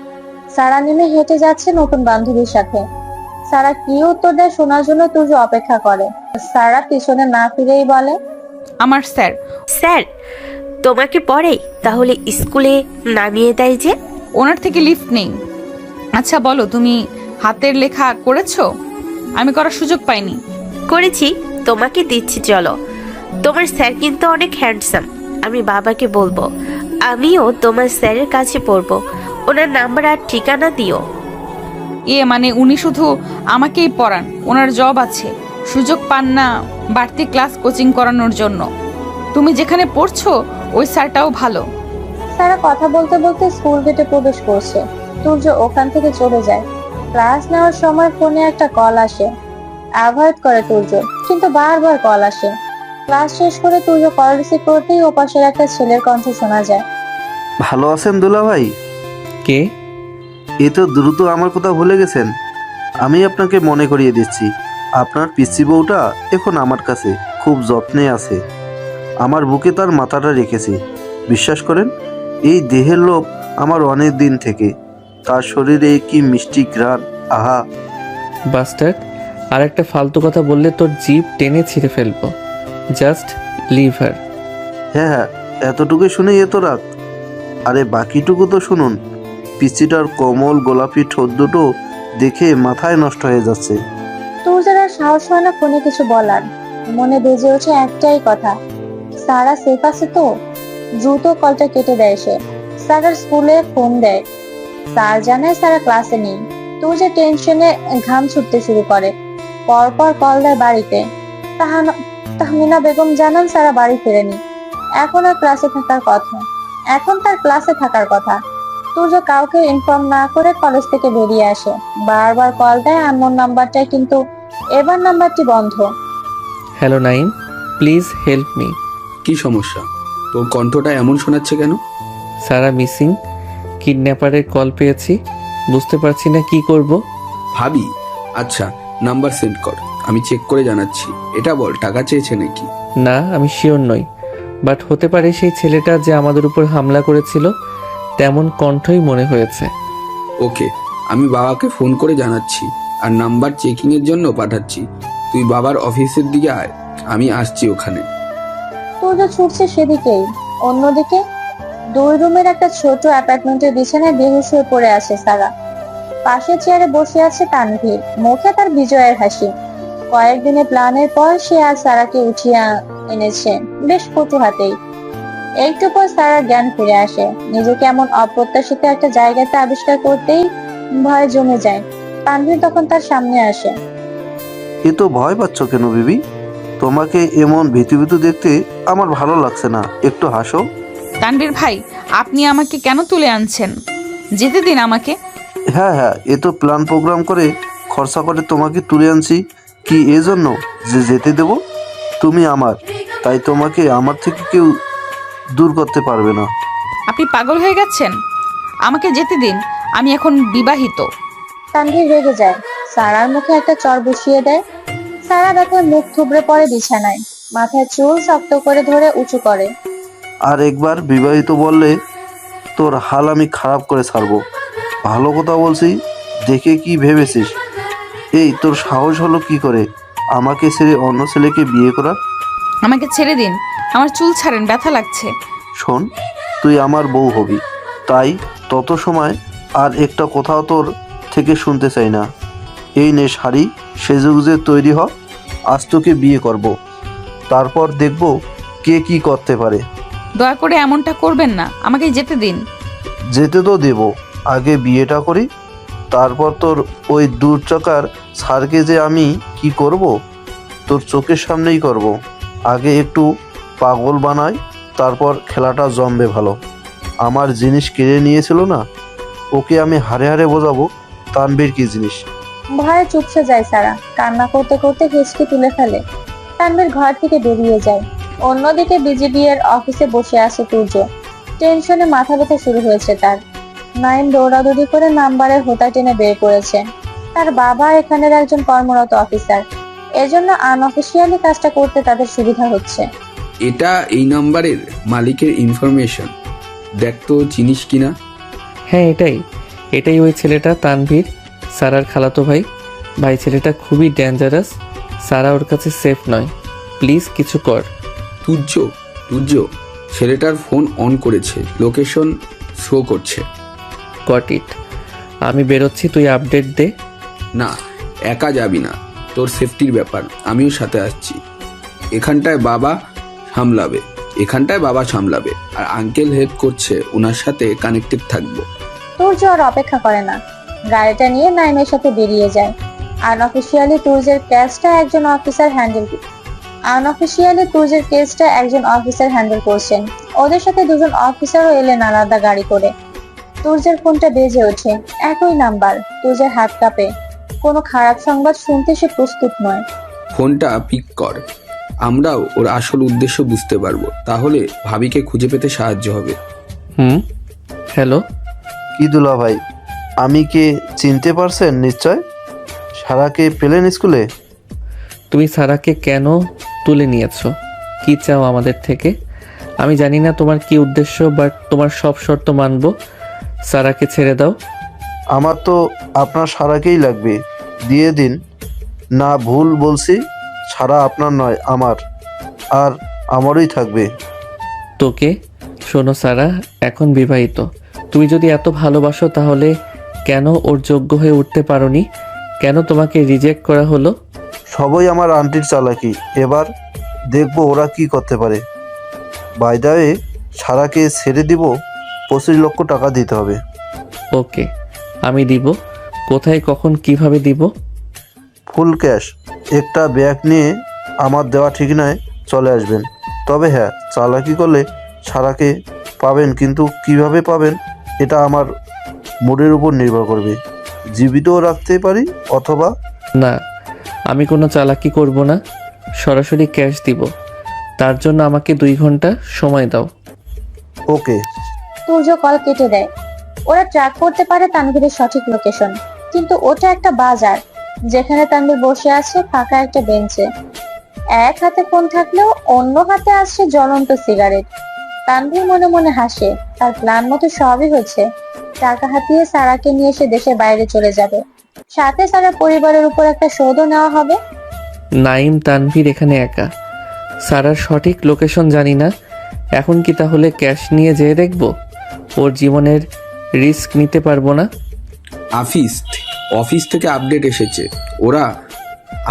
সারা নেমে হেঁটে যাচ্ছে নতুন বান্ধবীর সাথে। সারা কি উত্তর দেয় শোনার জন্য তুর্য অপেক্ষা করে। সারা পিছনে না ফিরেই বলে, আমার স্যার। স্যার তোমাকে পড়ে? তাহলে স্কুলে নামিয়ে দেয় যে? ওনার থেকে লিফট নেই। আচ্ছা বলো, তুমি হাতের লেখা করেছো? আমি করার সুযোগ পাইনি। করেছি, তোমাকে দিচ্ছি চলো। তোমার স্যার কিন্তু অনেক হ্যান্ডসাম। আমি বাবাকে বলবো আমিও তোমার স্যারের কাছে পড়বো। ওনার নাম্বার আর ঠিকানা দিও। মানে উনি শুধু আমাকেই পড়ান, ওনার জব আছে, সুযোগ পান না বাড়তি ক্লাস কোচিং করানোর জন্য। তুমি যেখানে পড়ছো ওই স্যারটাও ভালো। সারা কথা বলতে বলতে স্কুল গেটে প্রবেশ করছে। তুর্য ওখান থেকে চলে যায়। ক্লাস নেওয়ার সময় ফোনে একটা কল আসে। অ্যাভয়েড করে তুর্য, কিন্তু বারবার কল আসে। ক্লাস শেষ করে তুর্য কল রিসিভ করতেই ওপাশের একটা ছেলের কণ্ঠ শোনা যায়। ভালো আছেন দুলা ভাই? কে? এ তো দ্রুত আমার কথা ভুলে গেছেন। আমি আপনাকে মনে করিয়ে দিচ্ছি, আপনার পিসি বউটা এখন আমার কাছে খুব যত্নে আছে। আমার বুকে তার মাথাটা রেখেছি। বিশ্বাস করেন, এই দেহের লোভ আমার অনেক দিন থেকে। তার শরীরে কি মিষ্টি ঘ্রাণ, আহা! বাস্টার্ড, আর একটা ফালতু কথা বললে তোর জিভ টেনে ছিঁড়ে ফেলবো। Just leave her. হ্যাঁ হ্যাঁ, এতটুকু শুনে এত রাগ? আরে বাকিটুকু তো শুনুন। পিচিটার কোমল গোলাপি ঠোঁট দুটো দেখে মাথায় নষ্ট হয়ে যাচ্ছে। তুর্যের আর সাহস হয় না কোনো কিছু বলার। মনে বেজে ওঠে একটাই কথা, সারা সেফ আছে তো? দ্রুত কলটা কেটে দেয় সে। সারার স্কুলে ফোন দেয়। স্যার জানায় সারা ক্লাসে নেই। তুর্য টেনশনে ঘাম ছুটতে শুরু করে। পরপর কল দেয় বাড়িতে। তাহমিনা বেগম জানান সারা বাড়ি ফেরেনি। এখন তার ক্লাসে থাকার কথা। তুর্য কাউকে ইনফর্ম না করে কলেজ থেকে বেরিয়ে আসে। বারবার কল দেয় আননোন নাম্বারটায়, কিন্তু এবার নাম্বারটি বন্ধ। Hello Naim, please help me. কি সমস্যা? তোর কণ্ঠটা এমন শোনাচ্ছে কেন? সারা মিসিং। কিডন্যাপারের কল পেয়েছি, বুঝতে পারছি না কি করব। ভাবি, আচ্ছা নাম্বার সেন্ড কর, আমি চেক করে জানাচ্ছি। এটা বল, টাকা চেয়েছে নাকি? না, আমি শিওর নই, বাট হতে পারে সেই ছেলেটা যে আমাদের উপর হামলা করেছিল তেমন কণ্ঠই মনে হয়েছে। ওকে, আমি বাবাকে ফোন করে জানাচ্ছি আর নাম্বার চেকিং এর জন্য পাঠাচ্ছি। তুই বাবার অফিসের দিকে আয়, আমি আসছি ওখানে। তুর্য ছুটছে সেদিকেই। অন্যদিকে 2 রুমের একটা ছোট অ্যাপার্টমেন্টের বিছানায় বেহুশ হয়ে পড়ে আছে সারা। পাশে চেয়ারে বসে আছে তানভীর, মুখে তার বিজয়ের হাসি। কয়েকদিনের প্ল্যানের পর সে আর সারাকে উঠিয়ে এনেছে, বেশ কটু হাতেই। একটু পর সারার জ্ঞান ফিরে আসে। নিজেকে এমন অপ্রত্যাশিত একটা জায়গাতে আবিষ্কার করতেই ভয় জমে যায়। তানভীর তখন তার সামনে আসে। এ তো ভয় পাচ্ছ কেন বিবি? তোমাকে এমন ভীতু দেখতে আমার ভালো লাগছে না, একটু হাসো। তানভীর ভাই, আপনি আমাকে কেন তুলে আনছেন? যেতে দিন আমাকে। হ্যাঁ হ্যাঁ, এ তো প্ল্যান প্রোগ্রাম করে খরচা করে তোমাকে তুলে আনছি। কি এজন্য যে যেতে দেব? তুমি আমার, তাই তোমাকে আমার থেকে কেউ দূর করতে পারবে না। আপনি পাগল হয়ে গেছেন? আমাকে যেতে দিন, আমি এখন বিবাহিত। তানভীর রেগে যায়। সারার মুখে একটা চড় বসিয়ে দেয়। সারা ব্যথায় মুখ থুবড়ে পড়ে বিছানায়, মাথায় চুল শক্ত করে ধরে উঁচু করে। আর একবার বিবাহিত বললে তোর হাল আমি খারাপ করে ছাড়বো। ভালো কথা বলছি, দেখে কি ভেবেছিস? এই তোর সাহস হলো কি করে আমাকে ছেড়ে অন্য ছেলেকে বিয়ে করার? আমাকে ছেড়ে দিন, আমার চুল ছাড়েন, ব্যথা লাগছে। শোন, তুই আমার বউ হবি, তাই তত সময় আর একটা কোথাও তোর থেকে শুনতে চাই না। এই নে শাড়ি, সেজেগুজে তৈরি হ, আজ তোকে বিয়ে করব, তারপর দেখব কে কি করতে পারে। দয়া করে এমনটা করবেন না, আমাকে যেতে দিন। যেতে তো দেব, আগে বিয়েটা করি, তারপর তোর ওই দূর চাকার স্যারকে যে আমি কি করব তোর চোখের সামনেই করব। আগে একটু পাগল বানাই, তারপর খেলাটা জমবে ভালো। আমার জিনিস কেড়ে নিয়েছিল না, ওকে আমি হারে হারে বোঝাবো তানভীর কি জিনিস। ভয়ে চুপসে যায় সারা, কান্না করতে করতে হেঁচকি তুলে ফেলে। তানভীর ঘর থেকে বেরিয়ে যায়। অন্যদিকে বিজিবি এর অফিসে বসে আছে তুর্য। টেনশনে মাথা ব্যথা শুরু হয়েছে তার। নাইম দৌড়াদৌড়ি করে নাম্বারের হোতা টেনে বের করেছে। তার বাবা এখানের একজন কর্মরত অফিসার, এজন্য আনঅফিসিয়ালি কাজটা করতে তাদের সুবিধা হচ্ছে। এটা এই নাম্বারের মালিকের ইনফরমেশন, দেখ তো চিনিস কিনা। হ্যাঁ, এটাই ওই ছেলেটা তানভীর, সারার খালাতো ভাই। ভাই, ছেলেটা খুবই ডেঞ্জারাস, সারা ওর কাছে সেফ নয়, প্লিজ কিছু কর। তুর্য ছেলেটার ফোন অন করেছে, লোকেশন শো করছে। গট ইট, আমি বেরোচ্ছি, তুই আপডেট দে। না, একা যাবি না, তোর সেফটির ব্যাপার, আমিও সাথে আসছি। এখানটায় বাবা সামলাবে আর আঙ্কেল হেল্প করছে, ওনার সাথে কানেক্টেড থাকবো। তুর্য আর অপেক্ষা করে না, গাড়িটা নিয়ে নাইমের সাথে বেরিয়ে যায়। আনঅফিসিয়ালি তুর্যের কেসটা একজন অফিসার হ্যান্ডেল করছেন। ওদের সাথে 2 জন অফিসারও এলেন আলাদা গাড়ি করে। তুর্যের ফোনটা বেজে ওঠে, একই নাম্বার। তুর্যের হাত কাঁপে, কোনো খারাপ সংবাদ শুনতে সে প্রস্তুত নয়। ফোনটা পিক কর, আমরাও ওর আসল উদ্দেশ্য বুঝতে পারবো, তাহলে ভাবিকে খুঁজে পেতে সাহায্য হবে। হ্যালো। কি দুলা ভাই, আমি কে চিনতে পারছেন নিশ্চয়? সারাকে পেলেন স্কুলে? তুমি সারাকে কেন তুলে নিয়েছো? কি চাও আমাদের থেকে? আমি জানি না তোমার কি উদ্দেশ্য, বাট তোমার সব শর্ত মানবো। সারাকে ছেড়ে দাও। আমার তো আপনার সারাকেই লাগবে, দিয়ে দিন না। ভুল বলছি, সারা আপনার নয়, আমার, আর আমারই থাকবে। তোকে শোনো সারা, এখন বিবাহিত। তুমি যদি এত ভালোবাসো তাহলে কেন ওর যোগ্য হয়ে উঠতে পারোনি? কেন তোমাকে রিজেক্ট করা হলো? সবই আমার আন্টির চালাকি। এবার দেখবো ওরা কি করতে পারে। বাই দ্য ওয়ে, সারাকে ছেড়ে দিব, 25 লক্ষ টাকা দিতে হবে। ওকে, আমি দিব। কোথায়, কখন, কিভাবে দিব? Full cash. একটা ব্যাগ নিয়ে, আমার দেওয়া ঠিক নয়, চলে আসবেন। তবে হ্যাঁ, চালাকি করলে সারাকে পাবেন, কিন্তু কিভাবে পাবেন এটা আমার মুডের উপর নির্ভর করবে। জীবিতও রাখতে পারি, অথবা না, আমি কোনো চালাকি করব না, সরাসরি ক্যাশ দিব। তার জন্য আমাকে 2 ঘন্টা সময় দাও। ওকে। তুর্য কল কেটে দেয়। ওরা ট্র্যাক করতে পারে তানভীরের সঠিক লোকেশন, কিন্তু ওটা একটা বাজার যেখানে তানভীর বসে আছে ফাঁকা একটা বেঞ্চে। এক হাতে ফোন থাকলেও অন্য হাতে আসছে জ্বলন্ত সিগারেট। তানভীর মনে মনে হাসে, তার প্ল্যান মতো সবই হচ্ছে। টাকা হাতিয়ে সারাকে নিয়ে সে দেশের বাইরে চলে যাবে, সাথে সারা পরিবারের উপর একটা শোধও নেওয়া হবে। নাইম তানভীর এখানে একা। সারার সঠিক লোকেশন জানি না। এখন কি তাহলে ক্যাশ নিয়ে যেয়ে দেখব? ওর জীবনের রিস্ক নিতে পারবো না। অফিস থেকে আপডেট এসেছে, ওরা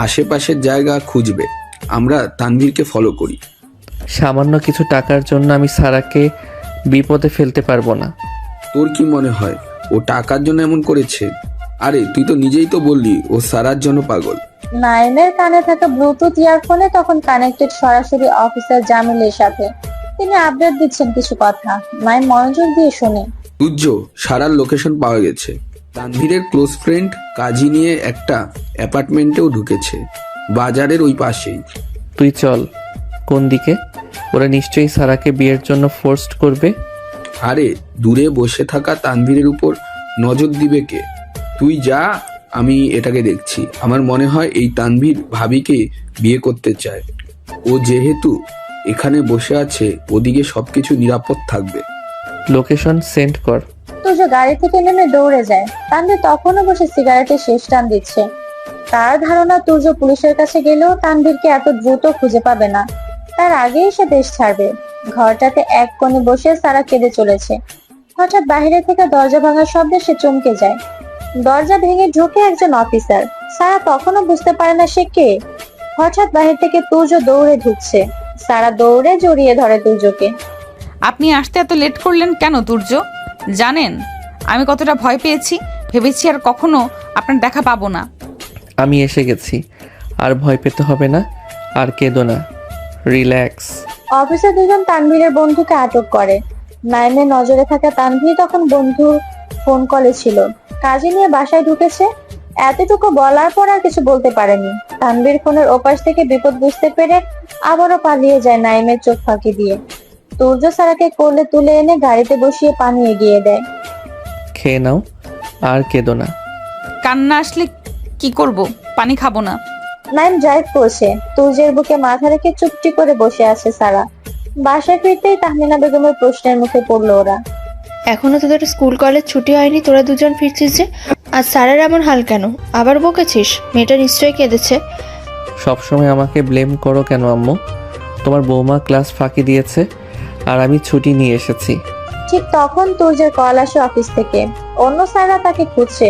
আশেপাশের জায়গা খুঁজবে। আমরা তানভীরকে ফলো করি। সামান্য কিছু টাকার জন্য আমি সারাকে বিপদে ফেলতে পারবো না। তোর কি মনে হয় ও টাকার জন্য এমন করেছে? আরে তুই তো নিজেই তো বললি ও সারার জন্য পাগল। নাইমের কানে থাকা ব্লুটুথ ইয়ারফোনে তখন কানেক্টেড সরাসরি অফিসার জামিলের সাথে। তিনি আপডেট দিচ্ছেন কিছু কথা। নাইম মনোযোগ দিয়ে শুনে। তুজ্জ, সারার লোকেশন পাওয়া গেছে। তানভীরের ক্লোজ ফ্রেন্ড কাজী নিয়ে একটা অ্যাপার্টমেন্টেও ঢুকেছে, বাজারের ওই পাশেই। তুই চল। কোন দিকে? ওরা নিশ্চয়ই সারাকে বিয়ের জন্য ফোর্সড করবে। আরে দূরে বসে থাকা তানভীরের উপর নজর দিবে কে? তুই যা, আমি এটাকে দেখছি। আমার মনে হয় এই তানভীর ভাবিকে বিয়ে করতে চায়। ও যেহেতু এখানে বসে আছে, ওদিকে সবকিছু নিরাপদ থাকবে। লোকেশন সেন্ড কর। তুর্য গাড়ি থেকে নেমে দৌড়ে যায়। তানভীর তখনও বসে সিগারেটের শেষ টান দিচ্ছে। তার ধারণা তুর্য পুলিশের কাছে গেলেও তানভীরকে এত দ্রুত খুঁজে পাবে না, তার আগেই সে দেশ ছাড়বে। ঘরটাতে এক কোণে বসে সারা কেঁদে চলেছে। হঠাৎ বাইরে থেকে দরজা ভাঙার শব্দে সে চমকে যায়। দরজা ভেঙে ঢুকে একজন অফিসার। সারা তখনও বুঝতে পারে না সে কে। হঠাৎ বাহির থেকে তুর্য দৌড়ে ঢুকছে। সারা দৌড়ে জড়িয়ে ধরে তুর্যকে। আপনি আসতে এত লেট করলেন কেন তুর্য? জানেন আমি কতটা ভয় পেয়েছি? ভেবেছি আর কখনো আপনার দেখা পাবো না। আমি এসে গেছি, আর ভয় পেতে হবে না, আর কেঁদো না, রিল্যাক্স। অফিসার দুজন তানভীরের বন্ধুকে আটক করে। নাইমের নজরে থাকা তানভীর তখন বন্ধুর ফোন কলে ছিল। কাজে নিয়ে বাসায় ঢুকেছে। এতটুকু বলার পর আর কিছু বলতে পারেনি। তানভীর ফোনের ওপাশ থেকে বিপদ বুঝতে পেরে আবারও পালিয়ে যায় নাইমের চোখ ফাঁকি দিয়ে। তুর্য সারাকে কোলে তুলে এনে গাড়িতে বসিয়ে পানি এগিয়ে দেয়। খেয়ে নাও, আর কেঁদো না। কান্না আসলে কি করব? পানি খাবো না। নাইম ড্রাইভ করছে। তুর্যের বুকে মাথা রেখে চুপটি করে বসে আছে সারা। বাসায় ফিরতেই তাহমিনা বেগমের প্রশ্নের মুখে পড়লো ওরা। এখনো তোদের স্কুল কলেজ ছুটি হয়নি, তোরা দুজন ফিরছিস যে? আর স্যারের এমন হাল কেন? আবার বকেছিস? মেয়েটা নিশ্চয়ই কেঁদেছে। সবসময় আমাকে ব্লেম করো কেন আম্মু? তোমার বৌমা ক্লাস ফাঁকি দিয়েছে, আর আমি ছুটি নিয়ে এসেছি। ঠিক তখন তুর্যের কল আসে অফিস থেকে। অন্য স্যাররা তাকে খুঁজছে,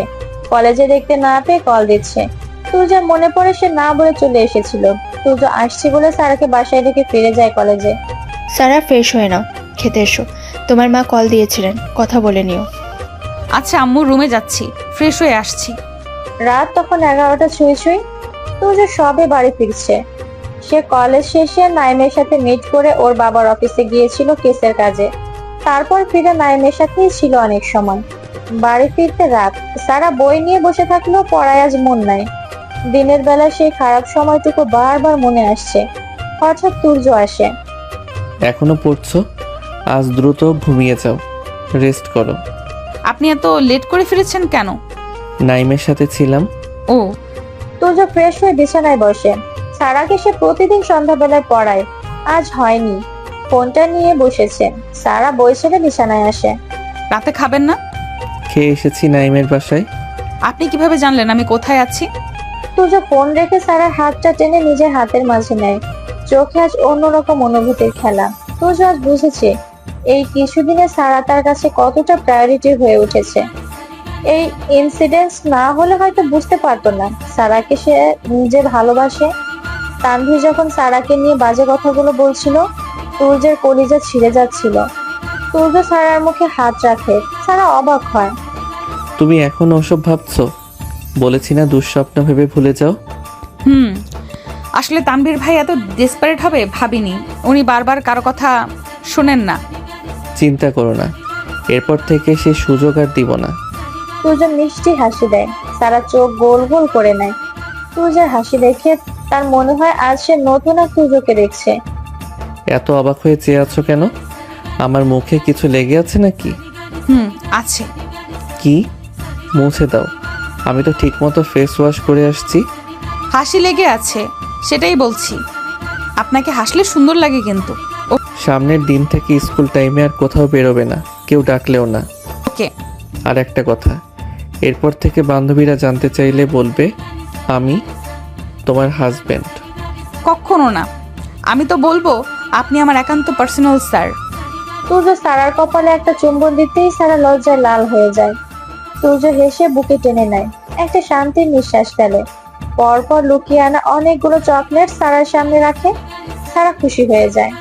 কলেজে দেখতে না পেয়ে কল দিচ্ছে। তুর্যের মনে পড়ে সে না বলে চলে এসেছিল। তুর্য আসছে বলে সারাকে বাসায় রেখে ফিরে যায় কলেজে। সারা, ফ্রেশ হয়ে নাও, খেতে এসো। তোমার মা কল দিয়েছিলেন, কথা বলে নিও। আচ্ছা আম্মু, রুমে যাচ্ছি, ফ্রেশ হয়ে আসছি। রাত তখন 11টা ছুঁই ছুঁই। তুর্য সবে বাড়ি ফিরছে। সে কলেজ শেষে নাইমের সাথে মিট করে ওর বাবার অফিসে গিয়েছিল কেসের কাজে। তারপর ফিরে নাইমের সাথেই ছিল অনেক সময়। বাড়ি ফিরতে রাত। সারা বই নিয়ে বসে থাকলেও পড়ায় আজ মন নাই। দিনের বেলা সেই খারাপ সময়টুকু বারবার মনে আসছে। হঠাৎ তুর্য আসে। এখনো পড়ছো? আজ দ্রুত ঘুমিয়ে যাও, রেস্ট করো। আপনি এত লেট করে ফিরেছেন কেন? নাইমের সাথে ছিলাম। ও। তুর্য ফ্রেশ হয়ে বিছানায় বসে। সারাকে সে প্রতিদিন সন্ধ্যাবেলায় পড়ায়, আজ হয়নি। ফোনটা নিয়ে বসেছে। সারা বই ছেড়ে বিছানায় আসে। রাতে খাবেন না? খেয়ে এসেছি নাইমের বাসায়। আপনি কিভাবে জানলেন আমি কোথায় আছি? তুজো ফোন রেখে সারার হাতটা টেনে নিজের হাতের মাঝে নেয়। চোখে আজ অন্যরকম অনুভূতির খেলা। তুজো আজ বুঝেছে এই কিছুদিনে সারা তার কাছে কতটা প্রায়োরিটি হয়ে উঠেছে। এই ইনসিডেন্টস না হলে হয়তো বুঝতে পারতো না সারাকে সে নিজে ভালোবাসে। তানভীর যখন সারাকে নিয়ে বাজে কথাগুলো বলছিল, তুর্যের কলিজা ছিঁড়ে যাচ্ছিল। তুর্য সারার মুখে হাত রাখে। সারা অবাক হয়। তুমি এখনো ওসব ভাবছো? বলেছি না দুঃস্বপ্ন ভেবে ভুলে যাও। আসলে তানভীর ভাই এত ডেসপারেট হবে ভাবিনি। উনি বারবার কারো কথা শোনেন না। চিন্তা করো না, এরপর থেকে সে সুযোগ আর দিব না। তুর্য মিষ্টি হাসি দেয়। সারা চোখ গোল গোল করে নেয়। তুর্যের হাসি দেখে তার মনে হয় আজ সে নতুন এক তুর্যকে দেখছে। এত অবাক হয়ে চেয়ে আছো কেন? আমার মুখে কিছু লেগে আছে নাকি? আছে। কি? মুছে দাও। আমি তো ঠিকমতো ফেস ওয়াশ করে আসছি। হাসি লেগে আছে, সেটাই বলছি। আপনাকে হাসলে সুন্দর লাগে কিন্তু। সামনের দিন থেকে স্কুল টাইমে আর কোথাও বেরোবে না, কেউ ডাকলেও না। ওকে। আর একটা কথা, এরপর থেকে বান্ধবীরা জানতে চাইলে বলবে আমি তোমার হাজবেন্ড। কখনো না। আমি তো বলবো আপনি আমার একান্ত পার্সোনাল স্যার। তুর্য সারার কপালে একটা চুম্বন দিতেই সারা লজ্জায় লাল হয়ে যায়। তুর্য হেসে বুকে টেনে নেয়। একটা শান্তির নিঃশ্বাস ফেলে। পরপর লুকিয়ে আনা অনেকগুলো চকলেট সারার সামনে রাখে। সারা খুশি হয়ে যায়।